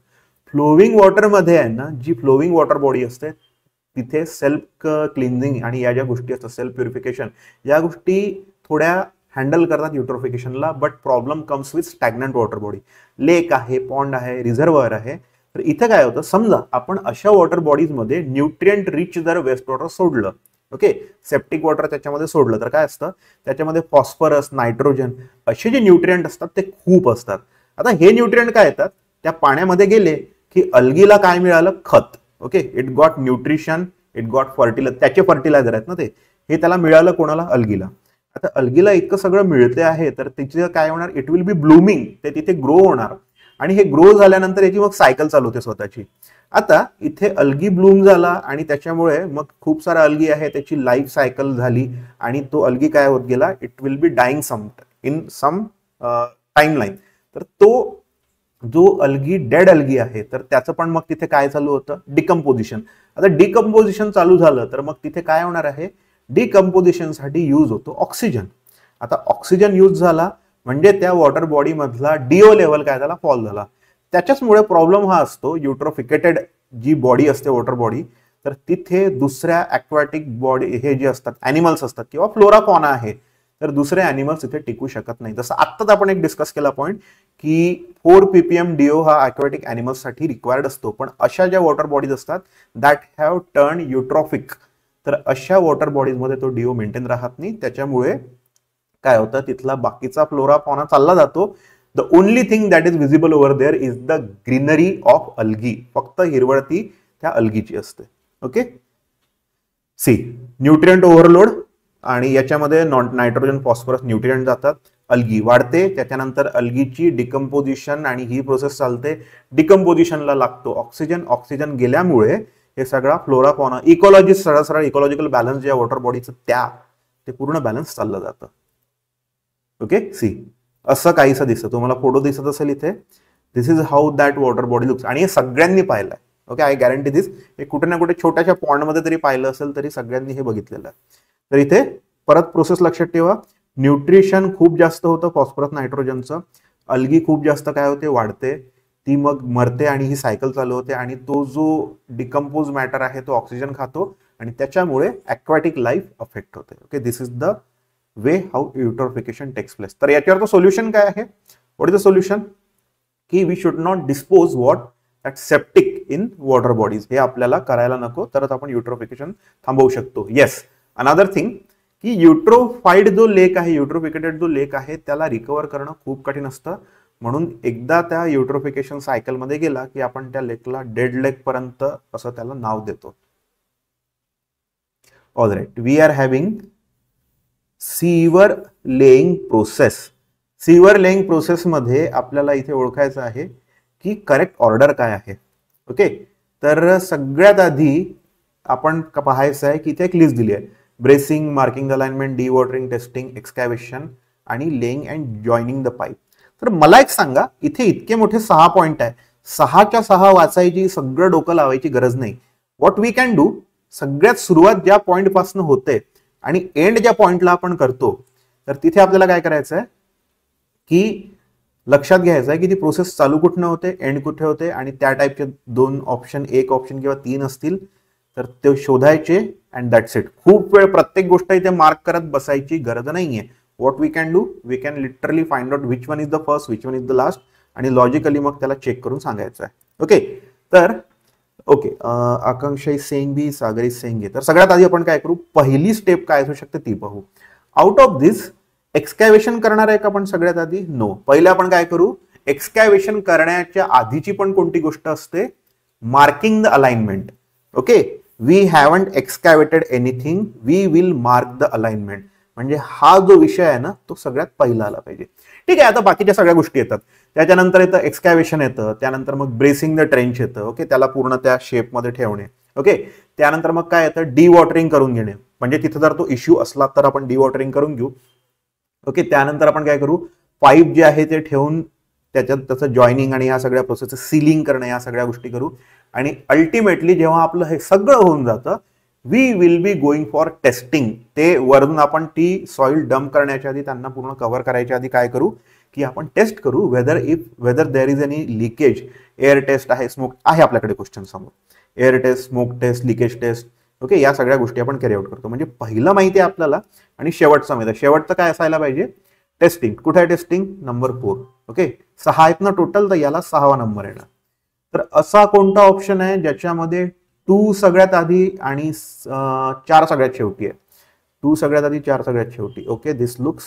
फ्लोविंग वॉटर मध्ये आहे ना, जी फ्लोविंग वॉटर बॉडी असते तिथे सेल्फ क्लिन्झिंग आणि या ज्या गोष्टी असतात, सेल्फ प्युरिफिकेशन, या गोष्टी थोड्या हँडल करतात युट्रोफिकेशनला. But problem comes with stagnant water body. Lake आहे, पॉन्ड आहे, रिझर्व्हायर आहे, तर इथे काय होतं, समजा आपण अशा वॉटर बॉडीज मध्ये न्यूट्रिएंट रिच जर वेस्ट वॉटर सोडलं, ओके, सेप्टिक वॉटर त्याच्यामध्ये सोडलं, तर काय असतं, त्याच्यामध्ये फॉस्फरस, नायट्रोजन असे जे न्यूट्रिएंट असतात ते खूप असतात. आता हे न्यूट्रिएंट काय येतात, त्या पाण्यामध्ये गेले की अल्गीला काय मिळालं, खत. Okay, it got nutrition, it got fertiliser, त्याचे फर्टिलायझर आहेत ना ते, हे त्याला मिळालं कोणाला, अल्गीला. आता अल्गीला इतकं सगळं मिळते आहे तर तिचे काय होणार, इट विल बी ब्लूमिंग, ते तिथे ग्रो होणार. आणि हे ग्रो झाल्यानंतर याची मग सायकल चालू होते स्वतःची. आता इथे अल्गी ब्लूम झाला आणि त्याच्यामुळे मग खूप सारा अल्गी आहे, त्याची लाईफ सायकल झाली आणि तो अल्गी काय होत गेला, it will be dying in some timeline. तर तो जो अल्गी डेड अल्गी आहे तर त्याचं पण मग तिथे काय चालू होतं, डिकम्पोजिशन. आता डिकम्पोजिशन चालू झालं तर मग तिथे काय होणार आहे, डिकम्पोजिशनसाठी यूज होतो ऑक्सिजन. आता ऑक्सिजन यूज झाला म्हणजे त्या वॉटर बॉडी मधला डीओ लेवल काय झाला, फॉल झाला. त्याच्याचमुळे प्रॉब्लेम हा असतो, युट्रोफिकेटेड जी बॉडी असते वॉटर बॉडी, तर तिथे दुसऱ्या ॲक्वॅटिक बॉडी हे जे असतात ॲनिमल्स असतात किंवा फ्लोरा फॉना आहे, तर दुसरे ॲनिमल्स इथे टिकू शकत नाही. जसं आत्ताच आपण एक डिस्कस केला पॉईंट की 4 ppm डीओ हा ॲक्वॅटिक ॲनिमल्ससाठी रिक्वायर्ड असतो, पण अशा ज्या वॉटर बॉडीज असतात दॅट हॅव टर्न युट्रॉफिक, तर अशा वॉटर बॉडीजमध्ये तो डीओ मेंटेन राहत नाही. त्याच्यामुळे काय होतं, तिथला बाकीचा फ्लोरा फॉना चालला जातो. The only thing that is visible over there is the greenery of algae. फक्त हिरवळती त्या अल्गीची असते. ओके, सी न्यूट्रिएंट ओव्हरलोड आणि याच्यामध्ये नायट्रोजन फॉस्फरस न्यूट्रिएंट जातात, अल्गी वाढते, त्याच्यानंतर अल्गीची डिकम्पोजिशन आणि ही प्रोसेस चालते. डिकम्पोजिशनला लागतो ऑक्सिजन, ऑक्सिजन गेल्यामुळे हे सगळा फ्लोरा फॉना इकॉलॉजी सरळ इकॉलॉजिकल बॅलन्स ज्या वॉटर बॉडीचं ते पूर्ण बॅलन्स चाललं जातं. ओके, सी असं काहीसं दिसतं, तुम्हाला फोटो दिसत असेल इथे. This is how that water body looks. आणि हे सगळ्यांनी पाहिलंय. Okay, I guarantee this. हे कुठे ना कुठे छोट्याशा पॉइंटमध्ये तरी पाहिलं असेल तरी सगळ्यांनी हे बघितलेलं आहे. तर इथे परत प्रोसेस लक्षात ठेवा, न्यूट्रिशन खूप जास्त होतं फॉस्फरस नायट्रोजनचं, अल्गी खूप जास्त काय होते, वाढते, ती मग मरते आणि ही सायकल चालू होते आणि तो जो डिकम्पोज मॅटर आहे तो ऑक्सिजन खातो आणि त्याच्यामुळे ॲक्वॅटिक लाईफ अफेक्ट होते. Okay, this is the way how eutrophication takes place. तर याच्यावर सोल्युशन काय आहे, व्हॉट इज द सोल्युशन, की we should not dispose that septic in water bodies. हे आपल्याला करायला नको, तरच आपण युट्रोफिकेशन थांबवू शकतो. येस, अनदर थिंग की युट्रोफाईड जो लेक आहे, युट्रोफिकेटेड जो लेक आहे त्याला रिकवर करणं खूप कठीण असतं. म्हणून एकदा त्या युट्रोफिकेशन सायकलमध्ये गेला की आपण त्या लेकला डेड लेक पर्यंत असं त्याला नाव देतो. All right, we are having sewer laying process. Sewer laying process मध्ये आपल्याला इथे ओळखायचं आहे की करेक्ट ऑर्डर काय आहे. ओके, तर सगळ्यात आधी आपण पाहायचं आहे की इथे एक लिस्ट दिली आहे, bracing, marking the alignment, dewatering, testing, excavation आणि laying and joining the pipe. तर मला एक सांगा, इथे इतके मोठे 6 पॉइंट आहे, 6च्या 6 वाचायची, सगळं डोकं लावायची गरज नाही. व्हॉट वी कॅन डू, सगळ्यात सुरुवात ज्या पॉइंट पासून होते आणि एंड ज्या पॉइंटला आपण करतो, तर तिथे आपल्याला काय करायचं आहे की लक्षात घ्यायचं आहे की ती प्रोसेस चालू कुठनं होते, एंड कुठे होते आणि त्या टाईपचे 2 ऑप्शन, 1 ऑप्शन किंवा 3 असतील तर ते शोधायचे अँड दॅट्स इट. खूप वेळ प्रत्येक गोष्ट इथे मार्क करत बसायची गरज नाहीये. What we can do, we can literally find out which one is the first, which one is the last आणि लॉजिकली मग त्याला चेक करून सांगायचं आहे. ओके, तर okay, Akanksha is saying B, Sagar is saying A. तर सगळ्यात आधी आपण काय करू, पहिली स्टेप काय असू शकते ती पाहू. आउट ऑफ दिस एक्सकॅव्हेशन करणार आहे का आपण सगळ्यात आधी, नो. पहिले आपण काय करू, एक्सकॅव्हेशन करण्याच्या आधीची पण कोणती गोष्ट असते, marking the alignment. Okay, we haven't excavated anything, we will mark the alignment. म्हणजे हा जो विषय आहे ना तो सगळ्यात पहिला आला पाहिजे. ठीक आहे, आता बाकीच्या सगळ्या गोष्टी येतात, त्याच्यानंतर येतं एक्सकॅव्हेशन येतं, त्यानंतर मग ब्रेसिंग द ट्रेंच येतं. ओके, त्याला पूर्ण त्या शेपमध्ये ठेवणे. ओके, त्यानंतर मग काय येतं, डी वॉटरिंग करून घेणे, म्हणजे तिथे जर तो इश्यू असला तर आपण डी वॉटरिंग करून घेऊ. ओके, त्यानंतर आपण काय करू, पाईप जे आहे ते ठेवून त्याच्यात त्याचं जॉईनिंग आणि ह्या सगळ्या प्रोसेस सीलिंग करणं, या सगळ्या गोष्टी करू. आणि अल्टिमेटली जेव्हा आपलं हे सगळं होऊन जातं, we will be going for testing. ते वरून आपण ती सॉइल डंप करण्याच्या आधी, त्यांना पूर्ण कव्हर करायच्या आधी काय करू की आपण टेस्ट करू whether there is any leakage. Air test आहे, स्मोक आहे आपल्याकडे क्वेश्चन समोर, air test, smoke test, leakage test. Okay, या सगळ्या गोष्टी आपण कॅरी आउट करतो. म्हणजे पहिलं माहिती आहे आपल्याला आणि शेवटचं माहिती आहे. शेवटचं काय असायला पाहिजे, टेस्टिंग. कुठे आहे टेस्टिंग, नंबर 4. ओके, 6 आहेत ना टोटल, तर याला 6वा नंबर येणार. तर असा कोणता ऑप्शन आहे ज्याच्यामध्ये 2 सगळ्यात आधी आणि 4 सगळ्यात शेवटी आहे. 2 सगळ्यात आधी, 4 सगळ्यात शेवटी. ओके, दिस लुक्स,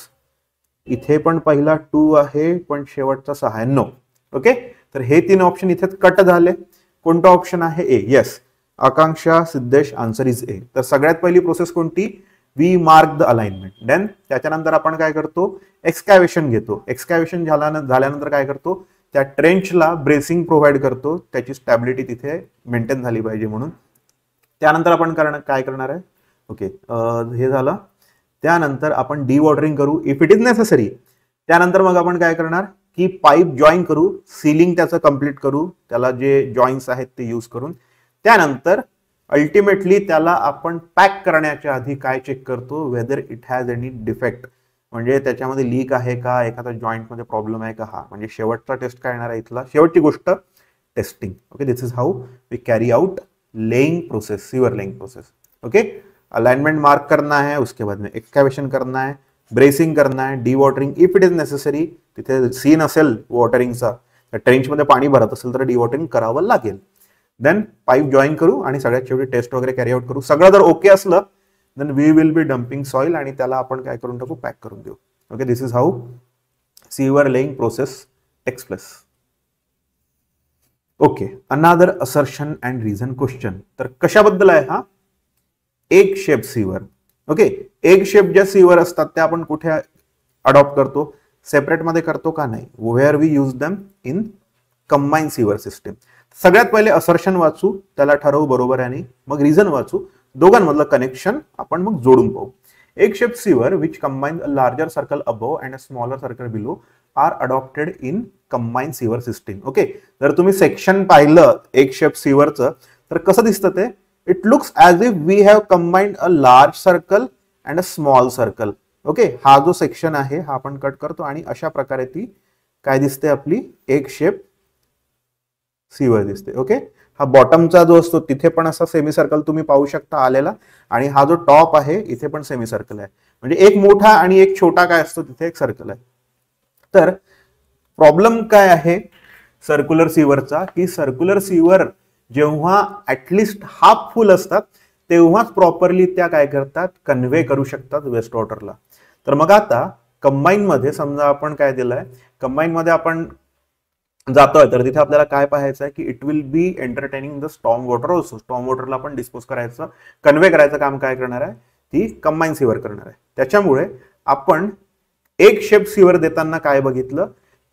इथे पण पहिला 2 आहे पण शेवटचा 6 आहे, नो. ओके, तर हे 3 ऑप्शन इथेच कट झाले. कोणता ऑप्शन आहे, A. Yes, Akanksha, Siddhesh, answer is A. तर सगळ्यात पहिली प्रोसेस कोणती, we mark the alignment. Then त्याच्यानंतर आपण काय करतो, एक्सकॅव्हेशन घेतो. एक्सकॅव्हेशन झाल्यानंतर काय करतो, त्या ट्रेंचला ब्रेसिंग प्रोव्हाइड करतो, त्याची स्टॅबिलिटी तिथे मेंटेन झाली पाहिजे म्हणून. त्यानंतर आपण काय करणार आहे, ओके हे झालं. त्यानंतर आपण डी वॉटरिंग करू इफ इट इज नेसेसरी. त्यानंतर मग आपण काय करणार की पाईप जॉईन करू, सीलिंग त्याचं कम्प्लीट करू, त्याला जे जॉईंट्स आहेत ते यूज करून. त्यानंतर अल्टिमेटली त्याला आपण पॅक करण्याच्या आधी काय चेक करतो, whether it has any defect, म्हणजे त्याच्यामध्ये लीक आहे का, एखादा जॉईंटमध्ये प्रॉब्लेम आहे का. हा म्हणजे शेवटचा टेस्ट काय येणार आहे इथला, शेवटची गोष्ट testing. Okay, this is how we carry out laying process, sewer laying process. Okay, alignment mark करना है, उसके बाद में एक्सकॅव्हेशन करना है, ब्रेसिंग करना है, D watering if it is necessary. तिथे सीन असेल वॉटरिंगचा, ट्रेंचमध्ये पाणी भरत असेल तर डी वॉटरिंग करावं लागेल. देन पाईप जॉईन करू आणि सगळ्यात शेवटी टेस्ट वगैरे कॅरी आउट करू. सगळं जर ओके असलं then we will be dumping soil आणि त्याला आपण काय करून टाकू, पॅक करून देऊ. Okay, this is how sewer laying process takes place. Okay, another assertion and reason question. तर कशाबद्दल आहे हा, egg shape sewer. Okay, egg shape ज्या सीवर असतात त्या आपण कुठे अडॉप्ट करतो, सेपरेट मध्ये करतो का नाही, where we use them in combine sewer system. सगळ्यात पहिले असर्शन वाचू, त्याला ठरवू बरोबर आहे आणि मग रिझन वाचू, दोघांमधलं कनेक्शन आपण मग जोडून पाहू. Egg shape sewer which combine a larger circle above and a smaller circle below are adopted in combine sewer system. Okay, जर तुम्ही सेक्शन पाहिलं एग शेप सीवरचं तर कसं दिसतं ते, it looks as if we have combined a large circle and a small circle. Okay, हा जो section आहे हा आपण कट करतो आणि अशा प्रकारे ती काय दिसते, आपली एग शेप सीवर दिसते. ओके, हा बॉटमचा जो असतो तिथे पण असा सेमी सर्कल तुम्ही पाहू शकता आलेला, आणि हा जो टॉप आहे इथे पण सेमी सर्कल आहे, म्हणजे एक मोठा आणि एक छोटा काय असतो तिथे एक सर्कल आहे. तर प्रॉब्लेम काय आहे सर्क्युलर सीवरचा, की सर्क्युलर सीवर जेव्हा ऍटलिस्ट हाफ फुल असतात तेव्हाच प्रॉपरली त्या काय करतात, कन्व्हे करू शकतात वेस्ट वॉटरला. तर मग आता कंबाईन मध्ये समजा आपण काय दिलंय, कंबाईन मध्ये आपण जातोय तर तिथे आपल्याला काय पाहायचं आहे की it will be entertaining the storm water also. Storm वॉटरला आपण डिस्पोज करायचं, कन्व्हे करायचं काम काय करणार आहे, ती कंबाईन सीवर करणार आहे. त्याच्यामुळे आपण एक शेप सीवर देताना काय बघितलं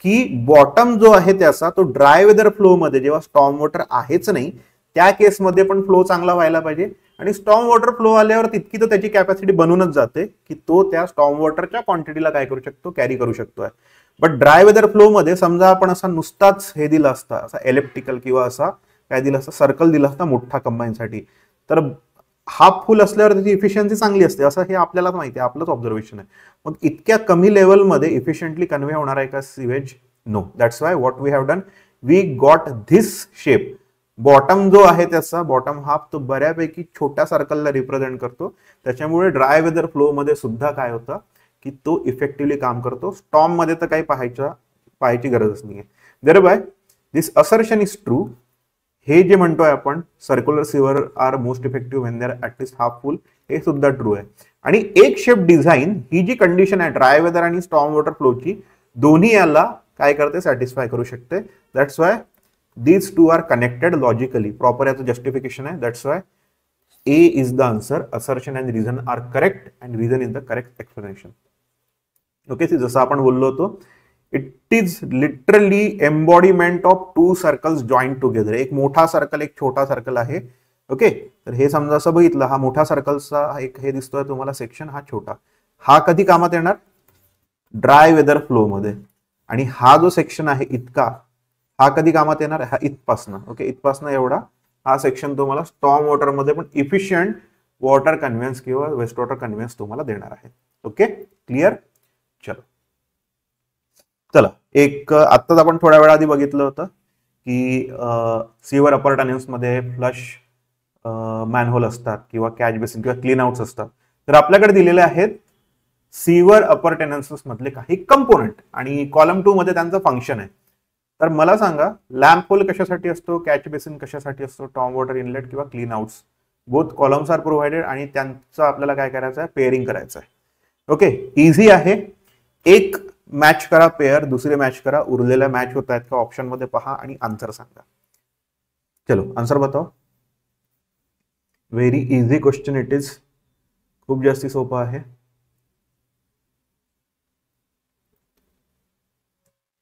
की बॉटम जो आहे त्याचा तो ड्राय वेदर फ्लो मध्ये, जेव्हा स्टॉर्म वॉटर आहेच नाही त्या केसमध्ये पण फ्लो चांगला व्हायला पाहिजे, आणि स्टॉर्म वॉटर फ्लो आल्यावर तितकी तर त्याची कॅपॅसिटी बनूनच जाते की तो त्या स्टॉर्म वॉटरच्या क्वांटिटीला काय करू शकतो, कॅरी करू शकतोय. बट ड्राय वेदर फ्लो मध्ये समजा आपण असा नुसताच हे दिला असता, असा इलेक्ट्रिकल किंवा असा काय दिला असता, सर्कल दिला असता मोठा कंबाईनसाठी, तर हाफ फुल असल्यावर त्याची इफिशियन्सी चांगली असते असं हे आपल्यालाच माहिती आहे, आपलंच ऑब्झर्वेशन आहे. मग इतक्या कमी लेवलमध्ये इफिशियंटली कन्व्हे होणार आहे का sewage, no. That's why what we have done, we got this shape. Bottom जो आहे त्याचा बॉटम हाफ तो बऱ्यापैकी छोट्या सर्कलला रिप्रेझेंट करतो, त्याच्यामुळे ड्राय वेदर फ्लो मध्ये सुद्धा काय होतं की तो इफेक्टिव्हली काम करतो. स्टॉर्म मध्ये तर काही पाहायची गरजच नाहीये. Thereby this assertion is true. हे जे म्हणतोय आपण circular sewer are most effective when they are at least half full, हे सुद्धा ट्रू आहे. आणि एक शेप डिझाईन ही जी कंडिशन आहे ड्राय वेदर आणि स्टॉर्म वॉटर फ्लोची, दोन्ही याला काय करते, सॅटिस्फाय करू शकते. That's why these two are connected logically. Proper याचं justification आहे. That's why A is the answer. Assertion and reason are correct and reason is the correct explanation. Okay, जसं आपण बोललो होतो, it is literally embodiment of two circles joined together. एक मोठा circle एक छोटा सर्कल आहे. ओके, तर हे समजा असं बघितलं, हा मोठा सर्कलचा एक हे दिसतोय तुम्हाला सेक्शन, हा छोटा, हा कधी कामात येणार, ड्राय वेदर फ्लो मध्ये. आणि हा जो सेक्शन आहे इतका, हा कधी कामात येणार, हा इथपासनं. ओके, इथपासनं एवढा हा सेक्शन तुम्हाला स्टॉर्म वॉटर मध्ये पण इफिशियंट वॉटर कन्व्हेन्स किंवा वेस्ट वॉटर कन्व्हेन्स तुम्हाला देणार आहे. Okay, clear. चला, एक आत्ताच आपण थोड्या वेळा आधी बघितलं होतं की सीवर अपर टनेल्स मध्ये फ्लश मॅनहोल असतात किंवा कॅच बेसिन किंवा क्लीन आउट्स असतात. तर आपल्याकडे दिलेले आहेत सीवर अपर टेनन्सेस मधले काही कंपोनेंट आणि कॉलम 2 मध्ये त्यांचं फंक्शन आहे. तर मला सांगा, लॅम्प होल कशासाठी असतो, कॅच बेसिन कशासाठी असतो, टॉर्म वॉटर इनलेट किंवा clean outs, both columns are provided आणि त्यांचं आपल्याला काय करायचं आहे, पेअरिंग करायचं आहे. ओके, इझी आहे. एक मॅच करा पेअर, दुसरे मॅच करा, उरलेल्या मॅच होत आहेत का ऑप्शन मध्ये पहा आणि आन्सर सांगा. चलो आन्सर बताओ. Very easy question it is, खूप जास्ती सोपं आहे.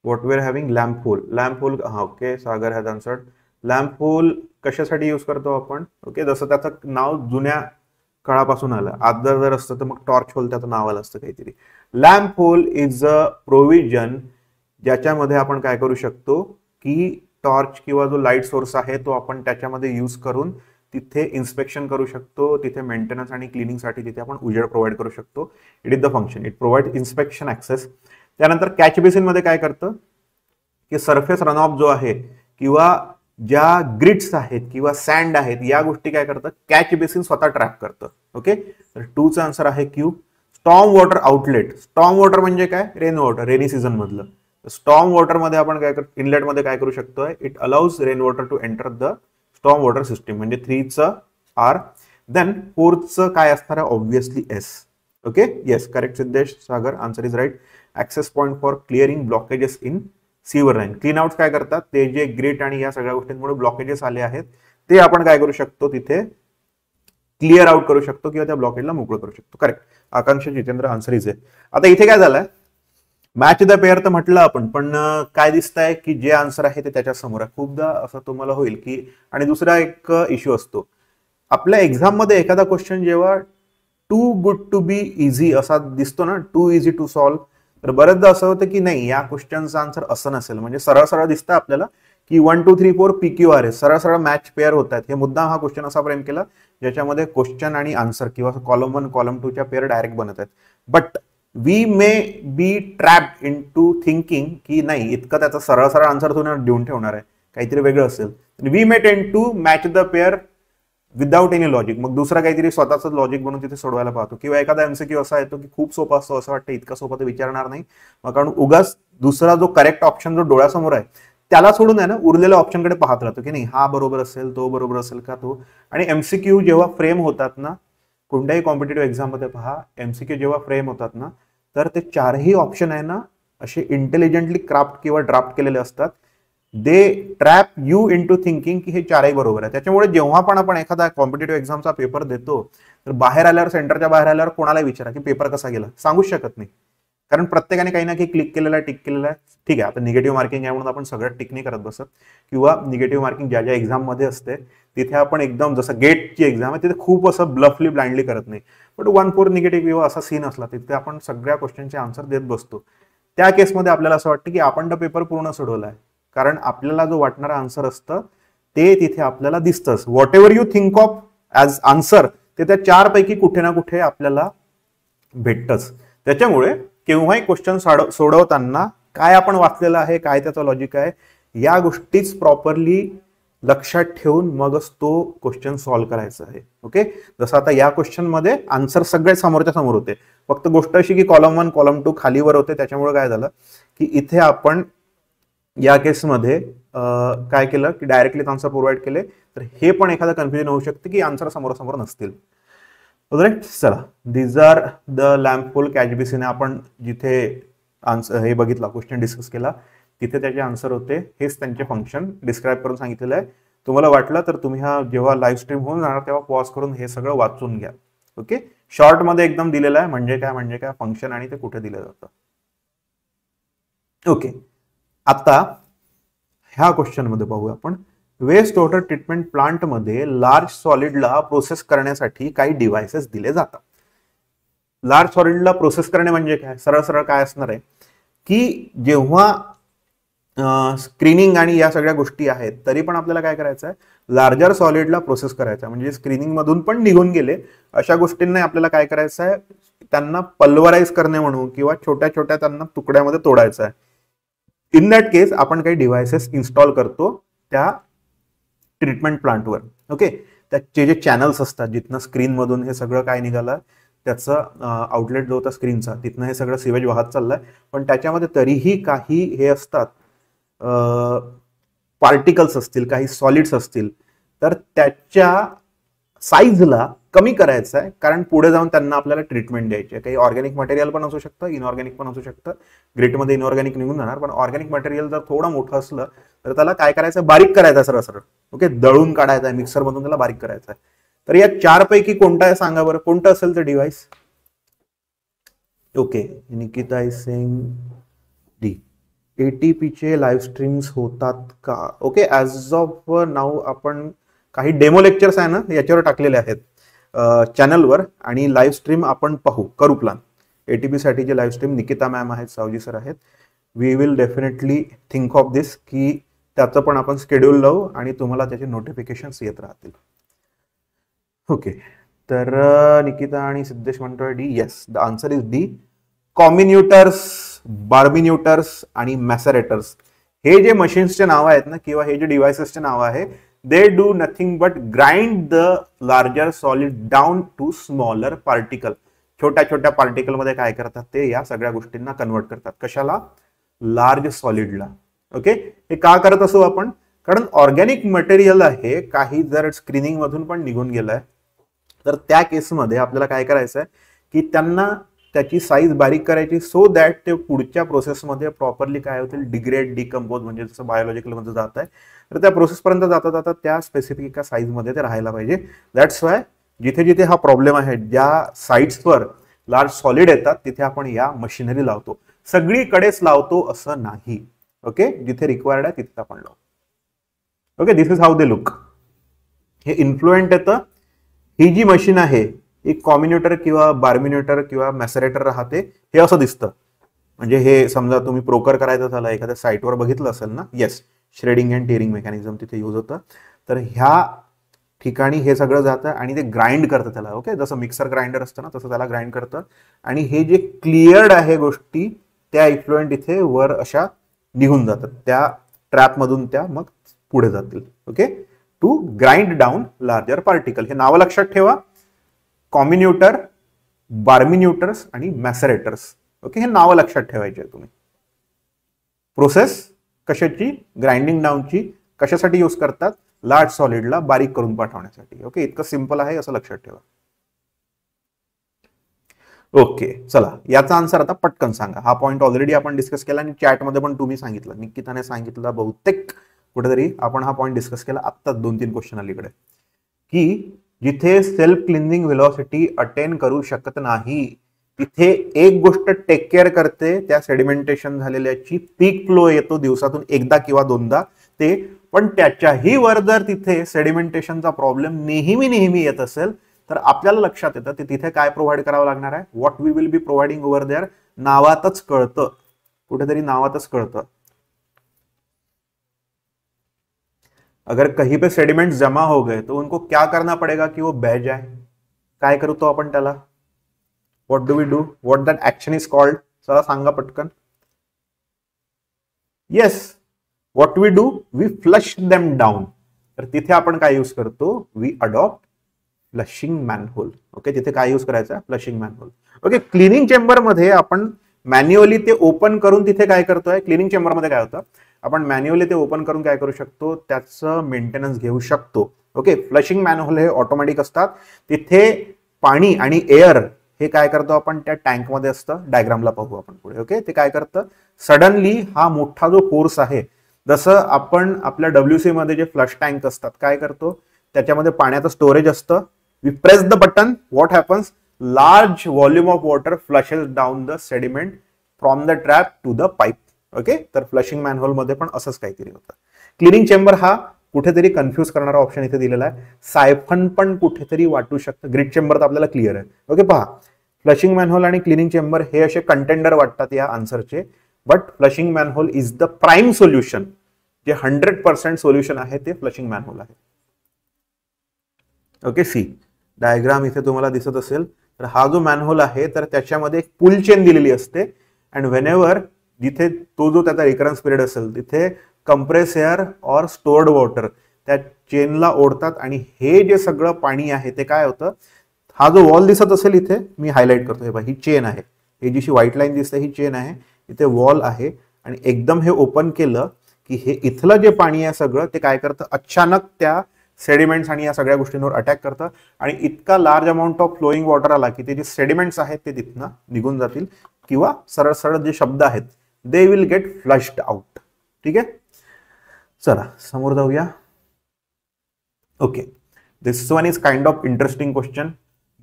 What we are having lamp hole. Lamp hole, हा okay, Sagar has answered. Lamp hole कशासाठी यूज करतो आपण? ओके, जसं त्याचं नाव जुन्या काळापासून आलं. आता जर असतं तर मग टॉर्च होल त्याचं नाव आलं असतं काहीतरी. Lamp hole is a provision ज्याच्यामध्ये आपण काय करू शकतो की टॉर्च किंवा जो लाईट सोर्स आहे तो आपण त्याच्यामध्ये यूज करून तिथे इन्स्पेक्शन करू शकतो, तिथे मेंटेनन्स आणि क्लिनिंगसाठी तिथे आपण उजेड प्रोव्हाइड करू शकतो. It is the function, it provide inspection access. त्यानंतर कॅच बेसिन मध्ये काय करतं की सरफेस रनऑफ जो आहे किंवा ज्या ग्रिड्स आहेत किंवा सँड आहेत या गोष्टी काय करतात, कॅच बेसिन स्वतः ट्रॅप करतं. ओके, तर 2 चा आन्सर आहे Q. Storm water outlet. Storm water म्हणजे काय? रेन वॉटर, रेनी सीझन मधलं. स्टॉर्म वॉटर मध्ये आपण काय करतो, इनलेट मध्ये काय करू शकतोय, it allows rain water to enter the storm water system. म्हणजे 3 चं आर. देन 4th चं काय असणार आहे? Obviously S. Okay, yes, correct Siddhesh, Sagar, answer is right. Access point for clearing blockages in sewer line. Clean out काय करतात, ते जे ग्रेट आणि या सगळ्या गोष्टींमुळे ब्लॉकेजेस आले आहेत ते आपण काय करू शकतो, तिथे क्लिअर आउट करू शकतो किंवा त्या ब्लॉकेजला मोकळं करू शकतो. Correct, Akanksha Jitendra, answer is आहे. आता इथे काय झालंय, मॅच द पेअर तर म्हटलं आपण, पण काय दिसतंय की जे आन्सर आहे ते त्याच्या समोर आहे. खूपदा असं तुम्हाला होईल की, आणि दुसरा एक इश्यू असतो आपल्या एक्झाम मध्ये, एखादा क्वेश्चन जेव्हा too good to be easy असा दिसतो ना, टू इझी टू सॉल्व्ह, तर बरेचदा असं होतं की नाही या क्वेश्चनचा आन्सर असं नसेल. म्हणजे सरळ सरळ दिसतं आपल्याला की 1 2 3 4 PQR आहे, सरळ सरळ मॅच पेअर होत आहेत. हे मुद्दाम हा क्वेश्चन असा फ्रेम केला ज्याच्यामध्ये क्वेश्चन आणि आन्सर किंवा कॉलम 1 कॉलम 2 च्या पेअर डायरेक्ट बनत आहेत. But we may be trapped into thinking की नाही इतकं त्याचा सरळ सरळ आन्सर तुम्ही देऊन ठेवणार आहे, काहीतरी वेगळं असेल. We may tend to match the pair without any logic. मग दुसरा काहीतरी स्वतःच लॉजिक बनवून तिथे सोडवायला पाहतो. किंवा एखादा एमसीक्यू असा येतो की खूप सोपा असतो, असं वाटतं इतका सोपा तर विचारणार नाही, मग कारण उगाच दुसरा जो करेक्ट ऑप्शन जो डोळ्यासमोर आहे त्याला सोडून आहे ना उरलेल्या ऑप्शनकडे पाहत राहतो की नाही हा बरोबर असेल, तो बरोबर असेल का तो. आणि एमसीक्यू जेव्हा फ्रेम होतात ना, कोणत्याही कॉम्पिटेटिव्ह एक्झाम मध्ये पहा, एमसीक्यू जेव्हा फ्रेम होतात ना, तर ते चारही ऑप्शन आहे ना असे इंटेलिजंटली क्राफ्ट किंवा ड्राफ्ट केलेले असतात. They trap you into thinking की हे चारही बरोबर आहे. त्याच्यामुळे जेव्हा पण आपण एखादा कॉम्पिटेटिव्ह एक्झामचा पेपर देतो तर बाहेर आल्यावर, सेंटरच्या बाहेर आल्यावर कोणाला विचारा की पेपर कसा गेला, सांगूच शकत नाही. कारण प्रत्येकाने काही ना काही क्लिक केलेला आहे, टिक केलेला आहे. ठीक आहे, आता निगेटिव्ह मार्किंग आहे म्हणून आपण सगळं टिक नाही करत बसत, किंवा निगेटिव्ह मार्किंग ज्या ज्या एक्झाम मध्ये असते तिथे आपण एकदम जसं गेटची एक्झाम आहे तिथे खूप असं ब्लफली ब्लाइंडली करत नाही. बट 1 4 निगेटिव्ह किंवा असा सीन असला तिथे आपण सगळ्या क्वेश्चनचे आन्सर देत बसतो. त्या केसमध्ये आपल्याला असं वाटतं की आपण तो पेपर पूर्ण सोडवला आहे, कारण आपल्याला जो वाटणारा आन्सर असतं ते तिथे आपल्याला दिसतंच. Whatever you think of as answer ते त्या 4 पैकी कुठे ना कुठे आपल्याला भेटतच. त्याच्यामुळे केव्हाही क्वेश्चन सोडवताना काय आपण वाचलेलं आहे, काय त्याचं लॉजिक आहे, या गोष्टीच प्रॉपरली लक्षात ठेवून मगच तो क्वेश्चन सॉल्व्ह करायचा आहे. ओके, जसं आता या क्वेश्चन मध्ये आन्सर सगळे समोरच्या समोर होते, फक्त गोष्ट अशी की कॉलम 1 कॉलम 2 खालीवर होते. त्याच्यामुळे काय झालं की इथे आपण या केसमध्ये काय केलं की डायरेक्टली आन्सर प्रोव्हाइड केले, तर हे पण एखादा कन्फ्युजन होऊ शकते की आन्सर समोरासमोर नसतील. राईट, चला, these are the lamp hole catch basin. आपण जिथे आन्सर हे बघितला, क्वेश्चन डिस्कस केला, तिथे त्याचे आन्सर होते. हेच त्यांचे फंक्शन डिस्क्राईब करून सांगितलेलं आहे. तुम्हाला वाटलं तर तुम्ही हा जेव्हा लाईव्ह स्ट्रीम होऊन जाणार तेव्हा पॉज करून हे सगळं वाचून घ्या. ओके, शॉर्ट मध्ये एकदम दिलेलं आहे, म्हणजे काय फंक्शन आणि ते कुठे दिलं जातं. ओके, आता ह्या क्वेश्चन मध्ये पाहूया आपण. वेस्ट वॉटर ट्रीटमेंट प्लांट मध्ये लार्ज सॉलिडला प्रोसेस करण्यासाठी काही डिव्हाइसेस दिले जातात. लार्ज सॉलिडला प्रोसेस करणे म्हणजे काय, सरळ सरळ काय असणार आहे की जेव्हा स्क्रीनिंग आणि या सगळ्या गोष्टी आहेत तरी पण आपल्याला काय करायचं आहे, लार्जर सॉलिडला प्रोसेस करायचं आहे. म्हणजे स्क्रीनिंग मधून पण निघून गेले अशा गोष्टींना आपल्याला काय करायचं आहे, त्यांना पल्वराइज करणे म्हणून किंवा छोट्या छोट्या त्यांना तुकड्यामध्ये तोडायचं आहे. इन दॅट केस आपण काही डिव्हाइसेस इन्स्टॉल करतो त्या ट्रीटमेंट प्लांटवर. ओके, त्याचे जे चॅनल्स असतात जिथनं स्क्रीन मधून हे सगळं काय निघालं, त्याचं आउटलेट जो होता स्क्रीनचा, तिथनं हे सगळं सिवेज वाहत चाललंय, पण त्याच्यामध्ये तरीही काही हे असतात, पार्टिकल्स असतील, काही सॉलिड्स असतील, तर त्याच्या साईजला कमी करायचं आहे, कारण पुढे जाऊन त्यांना आपल्याला ट्रीटमेंट द्यायची आहे. काही ऑर्गॅनिक मटेरियल पण असू शकतं, इनऑर्गॅनिक पण असू शकतं. ग्रिटमध्ये इनऑर्गॅनिक निघून जाणार, पण ऑर्गॅनिक मटेरियल जर थोडं मोठं असलं तर त्याला काय करायचं, बारीक करायचं सरळ सरळ. ओके, दळून काढायचं आहे, मिक्सर मधून त्याला बारीक करायचं आहे. तर या 4 पैकी कोणता आहे सांगा बरं, कोणतं असेल तर device. Okay, Nikita is saying D. ATPचे लाईव्ह स्ट्रीम्स होतात का? ओके, ॲज ऑफ नाऊ आपण काही डेमो लेक्चर्स आहे ना याच्यावर टाकलेले आहेत चॅनलवर, आणि लाईव्ह स्ट्रीम आपण करू प्लॅन. ATP साठी जे लाईव्ह स्ट्रीम निकिता मॅम आहेत, सावजी सर आहेत, we will definitely think of this की त्याचं पण आपण शेड्यूल लावू आणि तुम्हाला त्याचे नोटिफिकेशन्स येत राहतील. ओके, तर निकिता आणि सिद्धेश म्हणतोय D. Yes, the answer is D. Comminutors, barminutors आणि मॅसरेटर्स हे जे मशीन्सचे नाव आहेत ना, किंवा हे जे डिव्हाइसेसचे नाव आहे, they do nothing but grind the larger solid down to smaller particle. छोट्या छोट्या पार्टिकल मध्ये काय करतात ते या सगळ्या गोष्टींना कन्वर्ट करतात. कशाला? लार्ज सॉलिडला. ओके, हे का करत असू आपण? कारण ऑर्गॅनिक मटेरियल आहे, काही जर स्क्रीनिंग मधून पण निघून गेलाय तर त्या केसमध्ये आपल्याला काय करायचं आहे की त्यांना त्याची साईज बारीक करायची, सो दॅट ते पुढच्या प्रोसेसमध्ये प्रॉपरली काय होतील, डिग्रेड, डिकम्पोज, म्हणजे जसं बायोलॉजिकल मध्ये जात आहे तर त्या प्रोसेसपर्यंत जाता जाता त्या स्पेसिफिक एका साईजमध्ये ते राहायला पाहिजे. दॅट्स वाय जिथे जिथे हा प्रॉब्लेम आहे, ज्या साईट्सवर लार्ज सॉलिड येतात तिथे आपण या मशिनरी लावतो. सगळीकडेच लावतो असं नाही. ओके, जिथे रिक्वायर्ड आहे तिथे आपण लावतो. Okay, this is how they look. हे इन्फ्लुएंट येतं. ही जी मशीन आहे ही कॉम्बिन्युटर किंवा बार्बिन्युटर किंवा मॅसरेटर राहते, हे असं दिसतं. म्हणजे हे समजा तुम्ही प्रोकर करायचं झालं, एखाद्या साईटवर बघितलं असेल ना, येस, श्रेडिंग अँड टिअरिंग मेकॅनिझम तिथे यूज होतं. तर ह्या ठिकाणी हे सगळं जातं आणि ते ग्राइंड करतं त्याला. ओके, जसं मिक्सर ग्राइंडर असतं ना तसं त्याला ग्राइंड करतं, आणि हे जे क्लिअर्ड आहे गोष्टी त्या इफ्लुएंट इथे वर अशा निघून जातात, त्या ट्रॅपमधून त्या मग पुढे जातील. Okay, to grind down larger particle. हे नावं लक्षात ठेवा, कॉम्बिन्युटर, बार्बिन्युटर्स आणि मॅसरेटर्स. ओके, हे नावं लक्षात ठेवायचे आहे तुम्ही. प्रोसेस कशाची? ग्राइंडिंग डाऊनची. कशासाठी यूज करतात? लार्ज सॉलिडला बारीक करून पाठवण्यासाठी. ओके, इतकं सिंपल आहे, असं लक्षात ठेवा. ओके, चला याचा आन्सर आता पटकन सांगा. हा पॉइंट ऑलरेडी आपण डिस्कस केला आणि चॅटमध्ये पण तुम्ही सांगितलं, निकिताने सांगितलं, बहुतेक कुठेतरी आपण हा पॉइंट डिस्कस केला आत्ताच 2-3 क्वेश्चन अलीकडे, की जिथे सेल्फ क्लिनिंग व्हेलॉसिटी अटेन करू शकत नाही तिथे एक गोष्ट टेक केअर करते, त्या सेडिमेंटेशन झालेल्याची पीक फ्लो येतो दिवसातून एकदा किंवा दोनदा ते, पण त्याच्याही वर जर तिथे सेडिमेंटेशनचा प्रॉब्लेम नेहमी येत असेल तर आपल्याला लक्षात येतं ते तिथे काय प्रोव्हाइड करावं लागणार आहे. What we will be providing over there. नावातच कळतं, कुठेतरी नावातच कळतं. अगर कहीं पे सेडिमेंट जमा हो गए तो उनको क्या करना पड़ेगा कि वो बह जाए. काय करतो आपण त्याला? What do we do? What that action is called? चला सांगा पटकन. Yes, what we do? We flush them down. तर तिथे आपण काय यूज करतो? We adopt flushing manhole. Okay, तिथे काय यूज करायचं? Flushing manhole. Okay, cleaning chamber मध्ये आपण मॅन्युअली ते ओपन करून तिथे काय करतोय? क्लिनिंग चेंबर मध्ये काय होतं, आपण मॅन्युअली ते ओपन करून काय करू शकतो? त्याचं मेंटेनन्स घेऊ शकतो. ओके, फ्लशिंग मॅनहोल हे ऑटोमॅटिक असतात. तिथे पाणी आणि एअर हे काय करतो आपण? त्या टँक मध्ये असतं. डायग्रामला पाहू आपण पुढे. ओके, ते काय करतं? सडनली हा मोठा जो फोर्स आहे, जसं आपण आपल्या WC मध्ये जे फ्लश टँक असतात काय करतो? त्याच्यामध्ये पाण्याचं स्टोरेज असतं. We press the button, what happens? Large volume of water flushes down the sediment from the trap to the pipe. Okay, तर फ्लशिंग मॅनहोल मध्ये पण असंच काहीतरी होतं. क्लिनिंग चेंबर हा कुठेतरी कन्फ्युज करणारा ऑप्शन इथे दिलेला आहे. सायफन पण कुठेतरी वाटू शकतं. ग्रिड चेंबर तर आपल्याला क्लिअर आहे. ओके, पहा, फ्लशिंग मॅनहोल आणि क्लिनिंग चेंबर हे असे कंटेंडर वाटतात या आन्सरचे, but flushing manhole is the prime solution. जे 100% सोल्युशन आहे ते फ्लशिंग मॅनहोल आहे. ओके, सी डायग्राम इथे तुम्हाला दिसत असेल तर हा जो मॅनहोल आहे तर त्याच्यामध्ये एक पुल चेन दिलेली असते, अँड व्हेनेवर जिथे तो जो त्याचा रिकरन्स पिरियड असेल तिथे कंप्रेस एअर और स्टोर्ड वॉटर त्या चेनला ओढतात, आणि हे जे सगळं पाणी आहे ते काय होतं? हा जो वॉल दिसत असेल इथे मी हायलाइट करतो, हे बघा, ही चेन आहे. ही जी व्हाईट लाईन दिसते ही चेन आहे. इथे वॉल आहे, आणि एकदम हे ओपन केलं की हे इथलं जे पाणी आहे सगळं ते काय करतं? अचानक त्या सेडिमेंट्स आणि या सगळ्या गोष्टींवर अटॅक करतं, आणि इतका large amount of flowing water आला की ते जे सेडिमेंट्स आहेत ते तिथनं निघून जातील, किंवा सरळ सरळ जे शब्द आहेत they will get flushed out. ठीक आहे, चला समोर जाऊया. Okay, this one is kind of interesting question.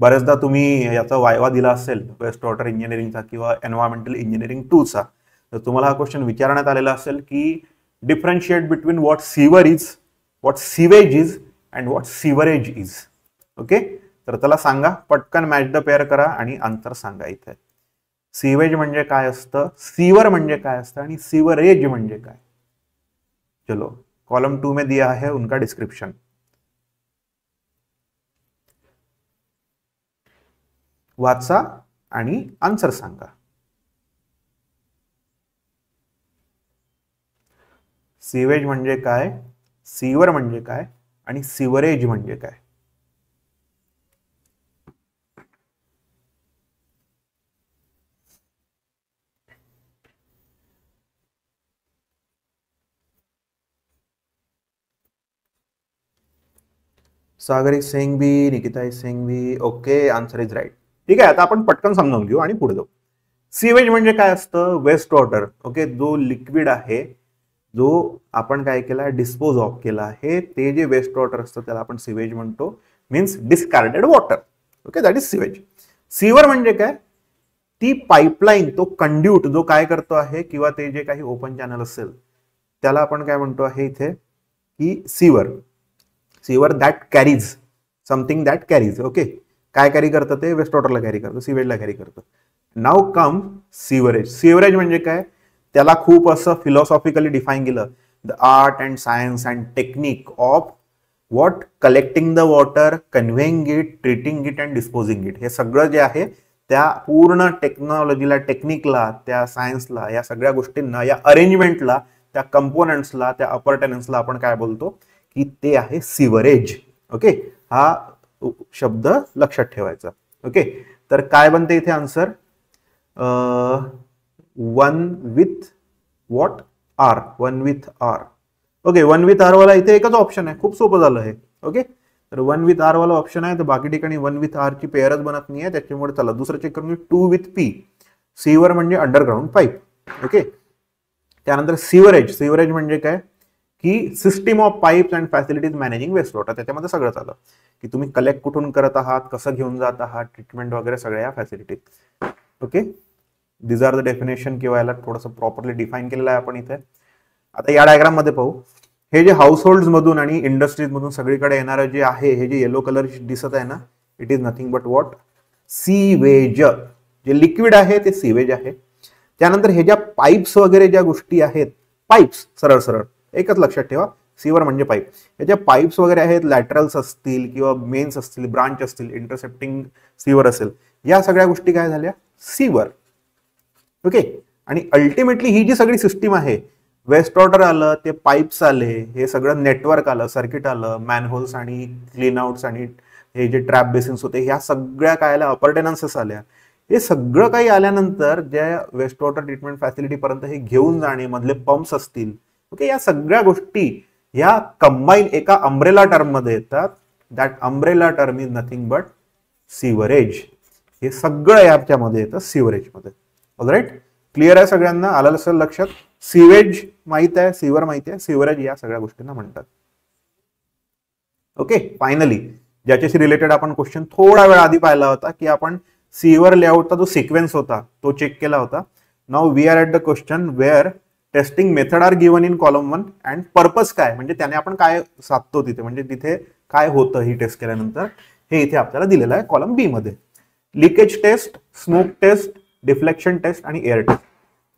बरेचदा तुम्ही याचा वायवा दिला असेल वेस्ट वॉटर इंजिनिअरिंगचा किंवा एन्व्हायरमेंटल इंजिनिअरिंग 2चा. तर तुम्हाला हा क्वेश्चन विचारण्यात आलेला असेल की डिफरन्शिएट बिटवीन व्हॉट सीवर is, what sewage is and what sewerage is. Okay, तर त्याला सांगा, पटकन मॅच द पेअर करा आणि आन्सर सांगा. इथे सीवेज म्हणजे काय असतं, सीवर म्हणजे काय असतं आणि सीवरेज म्हणजे काय. चलो, कॉलम 2 में दिया है उनका डिस्क्रिप्शन. वाचा आणि आन्सर सांगा. सीवेज म्हणजे काय, सीवर म्हणजे काय आणि सीवरेज म्हणजे काय. Sagar is saying B, Nikita is saying B. Okay, answer is right. ठीक आहे, आता आपण पटकन समजावून घेऊ आणि पुढे जाऊ. सीवेज म्हणजे काय असतं, वेस्ट वॉटर. ओके, जो लिक्विड आहे, जो आपण काय केला, डिस्पोज ऑफ केला आहे, ते जे वेस्ट वॉटर असतं त्याला आपण सीवेज म्हणतो. Means discarded water. Okay, that is sewage. सीवर म्हणजे काय, ती पाईपलाईन, तो कंड्यूट जो काय करतो आहे, किंवा ते जे काही ओपन चॅनल असेल त्याला आपण काय म्हणतो आहे इथे की सीवर. सीवर that carries something, that carries. Okay, काय कॅरी करतं, ते वेस्ट वॉटरला कॅरी करतं, सीवेजला कॅरी करतं. नाव कम सीवरेज. सीवरेज म्हणजे काय, त्याला खूप असं फिलॉसॉफिकली डिफाईन केलं, the art and science and technique of what collecting the water, conveying it, treating it and disposing it. हे सगळं जे आहे त्या पूर्ण टेक्नॉलॉजीला, टेक्निकला, त्या सायन्सला, या सगळ्या गोष्टींना, या अरेंजमेंटला, त्या कंपोनंट्सला, त्या अपर्टनन्सला आपण काय बोलतो की ते आहे सीवरेज. ओके, हा शब्द लक्षात ठेवायचा. ओके, तर काय बनते इथे answer, one with what R, one with R. Okay, one with R वाला इथे एकच ऑप्शन आहे, खूप सोपं झालं हे. ओके, तर वन विथ आर वाला ऑप्शन आहे, तर बाकी ठिकाणी वन विथ आर ची पेअरच बनत नाही आहे, त्याच्यामुळे चला दुसरं चेक करून, टू विथ पी. सीवर म्हणजे अंडरग्राउंड पाईप. ओके, त्यानंतर सीवरेज. सीवरेज म्हणजे काय की system of pipes and facilities managing waste water. त्याच्यामध्ये सगळं आलं की तुम्ही कलेक्ट कुठून करत आहात, कसं घेऊन जात आहात, ट्रीटमेंट वगैरे सगळ्या या facilities. Okay, these are the definition, किंवा याला थोडंसं प्रॉपरली डिफाईन केलेलं आहे आपण इथे. आता या डायग्राम मध्ये पाहू, हे जे हाऊसहोल्ड मधून आणि इंडस्ट्रीज मधून सगळीकडे येणारं जे आहे, हे जे येलो कलर दिसत आहे ना, it is nothing but what, sewage. जे लिक्विड आहे ते सीवेज आहे. त्यानंतर हे ज्या पाईप्स वगैरे ज्या गोष्टी आहेत, पाईप्स सरळ सरळ एकच लक्षात ठेवा, सीवर म्हणजे पाईप. हे ज्या पाईप्स वगैरे आहेत, लॅटरल्स असतील किंवा मेन्स असतील, ब्रांच असतील, इंटरसेप्टिंग सीवर असेल, या सगळ्या गोष्टी काय झाल्या, सीवर. ओके, आणि अल्टिमेटली ही जी सगळी सिस्टीम आहे, वेस्ट वॉटर आलं, ते पाईप्स आले, हे सगळं नेटवर्क आलं, सर्किट आलं, मॅनहोल्स आणि क्लीन आउट्स आणि हे जे ट्रॅप बेसिन्स होते, ह्या सगळ्या काय आल्या, अपर्टेनन्सेस आल्या. हे सगळं काही आल्यानंतर ज्या वेस्ट वॉटर ट्रीटमेंट फॅसिलिटी पर्यंत हे घेऊन जाणे, मधले पंप्स असतील, ओके, या सगळ्या गोष्टी या कंबाईन एका अम्ब्रेला टर्म मध्ये येतात. That umbrella term is nothing but sewerage. हे सगळं याच्यामध्ये येतं सीवरेज मध्ये. ऑलराईट, क्लिअर आहे सगळ्यांना, आलं असेल लक्षात. सीवेज माहित आहे, सीवर माहिती आहे, सीवरेज या सगळ्या गोष्टींना म्हणतात. ओके, फायनली ज्याच्याशी रिलेटेड आपण क्वेश्चन थोडा वेळ आधी पाहिला होता की आपण सीवर लेआउटचा जो सिक्वेन्स होता तो चेक केला होता. Now we are at the question where testing method are given in column 1 and purpose काय, म्हणजे त्याने आपण काय साधतो तिथे, म्हणजे तिथे काय होतं ही टेस्ट केल्यानंतर, हे इथे आपल्याला दिलेलं आहे कॉलम बी मध्ये. Leakage test, smoke test, deflection test आणि एअर टेस्ट.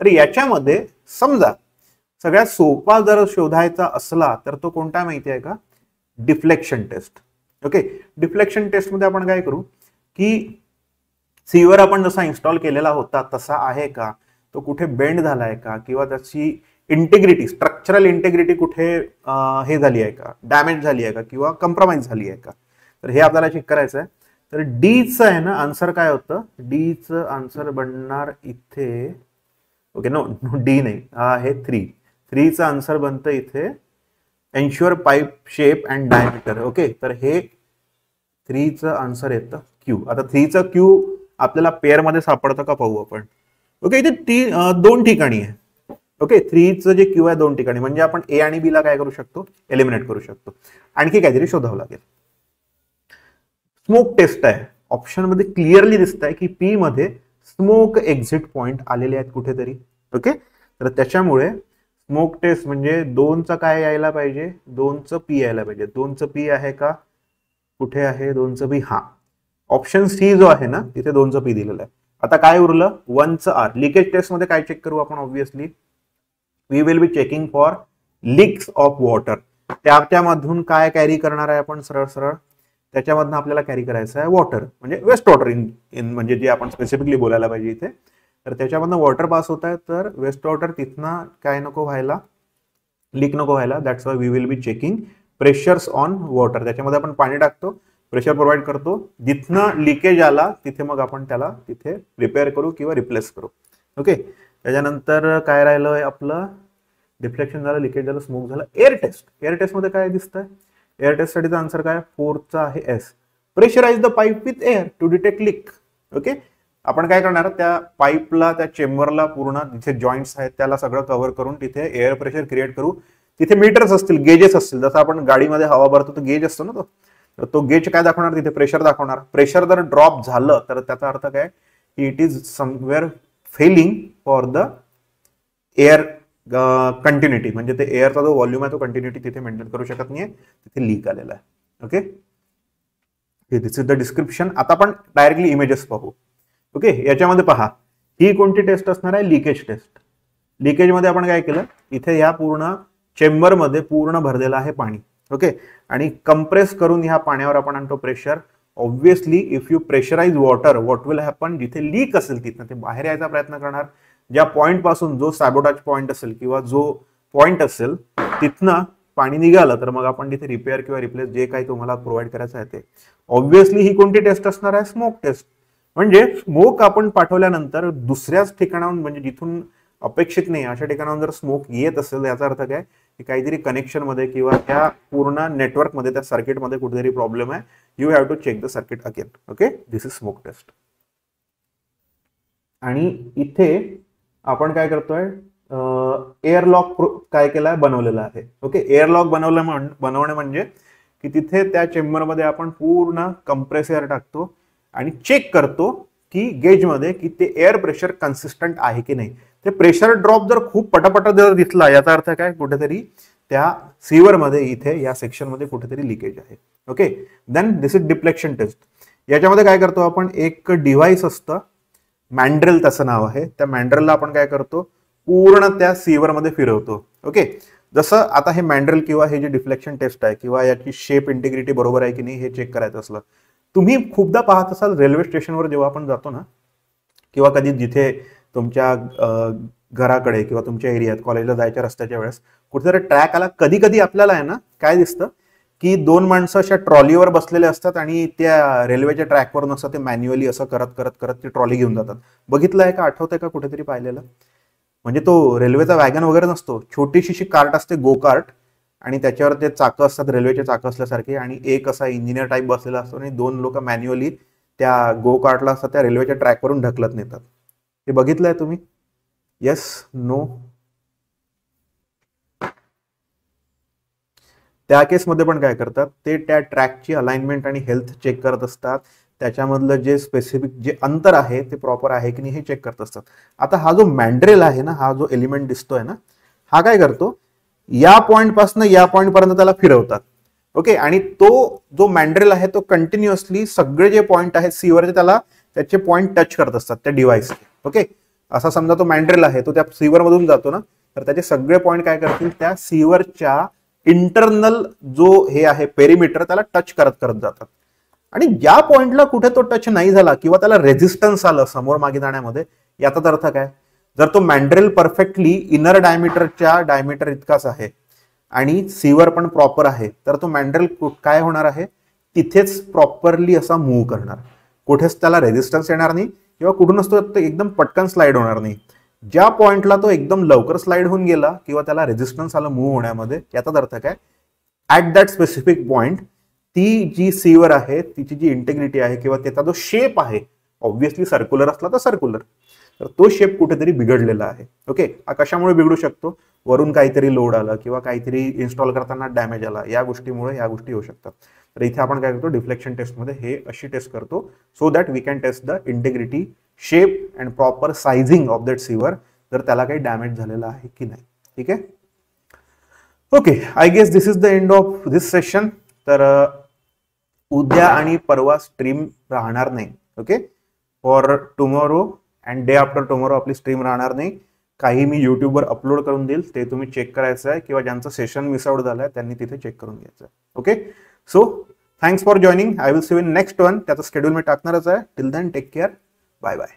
तर याच्यामध्ये समजा सगळ्यात सोपा जर शोधायचा असला तर तो कोणता माहिती आहे का, deflection test. Okay, deflection test मध्ये आपण काय करू की सीवर आपण जसा इन्स्टॉल केलेला होता तसा आहे का, तो कुठे बेंड झालाय का, किंवा त्याची इंटिग्रिटी, स्ट्रक्चरल इंटिग्रिटी कुठे हे झाली आहे का, डॅमेज झाली आहे का, किंवा कॉम्प्रोमाइज झाली आहे का. तर हे आपल्याला चेक करायचं आहे. तर डीचं आहे ना आन्सर काय होतं, डीचं आन्सर बनणार इथे, ओके, नो डी नाही, हा आहे 3चं आन्सर बनतं इथे ensure pipe shape and diameter. Okay, तर हे 3चं आन्सर येतं क्यू. आता 3चं क्यू आपल्याला पेअर मध्ये सापडतं का पाहू आपण. ओके, इथे दोन ठिकाणी आहे. ओके, 3चं जे क्यू आहे दोन ठिकाणी, म्हणजे आपण ए आणि बी ला काय करू शकतो, एलिमिनेट करू शकतो. आणखी काहीतरी शोधावं लागेल. स्मोक टेस्ट आहे, ऑप्शन मध्ये क्लिअरली दिसत आहे की पी मध्ये स्मोक एक्झिट पॉइंट आलेले आहेत कुठेतरी. ओके, तर त्याच्यामुळे स्मोक टेस्ट म्हणजे 2चा काय यायला पाहिजे, 2चं पी यायला पाहिजे. 2चं पी आहे का, कुठे आहे 2चं पी, हा ऑप्शन सी जो आहे ना तिथे 2चं पी दिलेलं आहे. आता काय उरलं 1चं आर. लिकेज टेस्ट मध्ये काय चेक करू आपण, obviously we will be checking for leaks of water. त्यामधून काय कॅरी करणार आहे आपण, सरळ सरळ त्याच्यामधून आपल्याला कॅरी करायचं आहे वॉटर, म्हणजे वेस्ट वॉटर इन म्हणजे जे आपण स्पेसिफिकली बोलायला पाहिजे इथे. तर त्याच्यामधनं वॉटर पास होत आहे, तर वेस्ट वॉटर तिथनं काय नको व्हायला, लीक नको व्हायला. That's why we will be checking pressures on water. त्याच्यामध्ये आपण पाणी टाकतो, प्रेशर प्रोव्हाइड करतो, जिथनं लिकेज आला तिथे मग आपण त्याला तिथे रिपेअर करू किंवा रिप्लेस करू. ओके. त्याच्यानंतर काय राहिलं आपलं, डिफ्लेक्शन झालं, लिकेज झालं, स्मोक झालं. Air taste. एअर टेस्ट मध्ये काय दिसतंय, एअर टेस्ट साठीचा आन्सर काय, 4चा आहे S. Pressurise the pipe with air to detect leak. Okay. आपण काय करणार, त्या पाईपला, त्या चेंबरला पूर्ण जिथे जॉईंट्स आहेत त्याला सगळं कव्हर करून तिथे एअर प्रेशर क्रिएट करू. तिथे मीटर्स असतील, गेजेस असतील, जसं आपण गाडीमध्ये हवा भरतो तो गेज असतो ना, तो गेज काय दाखवणार, तिथे प्रेशर दाखवणार. प्रेशर जर ड्रॉप झालं तर त्याचा अर्थ काय, it is somewhere failing for the air continuity, म्हणजे ते एअरचा जो व्हॉल्यूम आहे तो कंटिन्युटी तिथे मेंटेन करू शकत नाहीये, तिथे लीक आलेला आहे. Okay. This is the description. आता आपण डायरेक्टली इमेजेस पाहू. ओके. याच्यामध्ये पहा, ही कोणती टेस्ट असणार आहे, लिकेज टेस्ट. लिकेज मध्ये आपण काय केलं, इथे या पूर्ण चेंबर मध्ये पूर्ण भरलेलं आहे पाणी. ओके. आणि कंप्रेस करून ह्या पाण्यावर आपण आणतो pressure. Obviously if you pressurise water, what will happen, जिथे लीक असेल तिथनं ते बाहेर यायचा प्रयत्न करणार. ज्या पॉइंट पासून जो सॅबोटाज पॉइंट असेल किंवा जो पॉइंट असेल तिथनं पाणी निघालं तर मग आपण तिथे रिपेअर किंवा रिप्लेस जे काही तुम्हाला प्रोव्हाइड करायचं आहे ते. ऑब्व्हियसली ही कोणती टेस्ट असणार आहे, स्मोक टेस्ट. म्हणजे स्मोक आपण पाठवल्यानंतर दुसऱ्याच ठिकाणाहून, म्हणजे जिथून अपेक्षित नाही अशा ठिकाणाहून जर स्मोक येत असेल, याचा अर्थ काय की काहीतरी कनेक्शन मध्ये किंवा त्या पूर्ण नेटवर्क मध्ये, त्या सर्किट मध्ये कुठेतरी प्रॉब्लेम आहे. You have to check the circuit again. Okay. This is smoke test. आणि इथे आपण काय करतोय, एअरलॉक काय केलाय, बनवलेला आहे. ओके. एअरलॉक बनवणे म्हणजे की तिथे त्या चेंबरमध्ये आपण पूर्ण कंप्रेस एअर टाकतो आणि चेक करतो की गेजमध्ये की ते एअर प्रेशर कन्सिस्टंट आहे की नाही. ते प्रेशर ड्रॉप जर खूप पटापट जर दिसला, याचा अर्थ काय, कुठेतरी त्या सीवर मध्ये, इथे या सेक्शन मध्ये कुठेतरी लिकेज आहे. Okay. Then this is deflection test. याच्यामध्ये काय करतो आपण, एक डिव्हाइस असतं, मॅन्ड्रेल त्याचं नाव आहे. त्या मॅन्ड्रेलला आपण काय करतो, पूर्ण त्या सीवर मध्ये फिरवतो. ओके. जसं आता हे मॅन्ड्रेल किंवा हे जे डिफ्लेक्शन टेस्ट आहे किंवा याची शेप इंटिग्रिटी बरोबर आहे की नाही हे चेक करायचं असलं, तुम्ही खूपदा पाहत असाल रेल्वे स्टेशनवर जेव्हा आपण जातो ना, किंवा कधी जिथे तुमच्या घराकडे किंवा तुमच्या एरियात कॉलेजला जायच्या रस्त्याच्या वेळेस कुठेतरी ट्रॅक आला, कधी कधी आपल्याला आहे ना काय दिसतं की 2 माणसं अशा ट्रॉलीवर बसलेले असतात आणि त्या रेल्वेच्या ट्रॅकवर नसतं, ते मॅन्युअली असं करत करत करत ती ट्रॉली घेऊन जातात. बघितलं आहे का, आठवतंय का कुठेतरी पाहिलेलं. म्हणजे तो रेल्वेचा वॅगन वगैरे नसतो, छोटीशी कार्ट असते, गो कार्ट, आणि त्याच्यावर ते चाकं असतात, रेल्वेचे चाकं असल्यासारखे, आणि एक असा इंजिनियर टाईप बसलेला असतो आणि 2 लोक मॅन्युअली त्या गो कार्टला असतात त्या रेल्वेच्या ट्रॅकवरून ढकलत नेतात. हे बघितलंय तुम्ही, येस, नो. त्या केसमध्ये पण काय करतात, ते त्या ट्रॅकची अलाइनमेंट आणि हेल्थ चेक करत असतात. त्याच्यामधलं जे स्पेसिफिक जे अंतर आहे ते प्रॉपर आहे की नाही हे चेक करत असतात. आता हा जो मॅन्ड्रेल आहे ना, हा जो एलिमेंट दिसतोय ना, हा काय करतो, या पॉइंट पासून या पॉइंट पर्यंत त्याला फिरवतात. ओके. आणि तो जो मॅन्ड्रेल आहे तो कंटिन्युअसली सगळे जे पॉइंट आहेत सीवरचे त्याला त्याचे पॉइंट टच करत असतात त्या डिव्हाइस. ओके. असा समजा तो मॅन्ड्रेल आहे, तो त्या सीवर मधून जातो ना, तर त्याचे सगळे पॉइंट काय करतील, त्या सीवरच्या इंटरनल जो हे आहे पेरिमीटर त्याला टच करत करत जातात. आणि ज्या पॉइंटला कुठे तो टच नाही झाला किंवा त्याला रेझिस्टन्स आलं समोर मागे जाण्यामध्ये, याचा अर्थ काय, जर तो मॅन्ड्रेल परफेक्टली इनर डायमीटरच्या डायमीटर इतकाच आहे आणि सीवर पण प्रॉपर आहे, तर तो मॅन्ड्रेल काय होणार आहे, तिथेच प्रॉपरली असा मूव्ह करणार, कुठेच त्याला रेझिस्टन्स येणार नाही किंवा कुठूनच तो एकदम पटकन स्लाइड होणार नाही. ज्या पॉइंटला तो एकदम लवकर स्लाइड होऊन गेला किंवा त्याला रेझिस्टन्स आलं मूव्ह होण्यामध्ये, याचा अर्थ काय, ऍट दॅट स्पेसिफिक पॉइंट ती जी सीवर आहे तिची जी इंटिग्रिटी आहे किंवा त्याचा जो शेप आहे, ऑब्व्हियसली सर्क्युलर असला तर सर्क्युलर, तर तो शेप कुठेतरी बिघडलेला आहे. ओके. कशामुळे बिघडू शकतो, वरून काहीतरी लोड आलं किंवा काहीतरी इन्स्टॉल करताना डॅमेज आला, या गोष्टीमुळे या गोष्टी होऊ शकतात. तर इथे आपण काय करतो, डिफ्लेक्शन टेस्टमध्ये हे अशी टेस्ट करतो, so that we can test the integrity, shape and proper sizing of that sewer, जर त्याला काही डॅमेज झालेलं आहे की नाही. ठीक आहे. Okay, I guess this is the end of this session. तर उद्या आणि परवा स्ट्रीम राहणार नाही. Okay, for tomorrow and day after tomorrow आपली स्ट्रीम राहणार नाही. काही मी युट्यूबवर अपलोड करून देईल, ते तुम्ही चेक करायचं आहे, किंवा ज्यांचं सेशन मिस आउट झालंय त्यांनी तिथे चेक करून घ्यायचं आहे. Okay, so thanks for joining. I will see you in next one. त्याचं शेड्यूल मी टाकणारच आहे. Till then take care. Bye bye.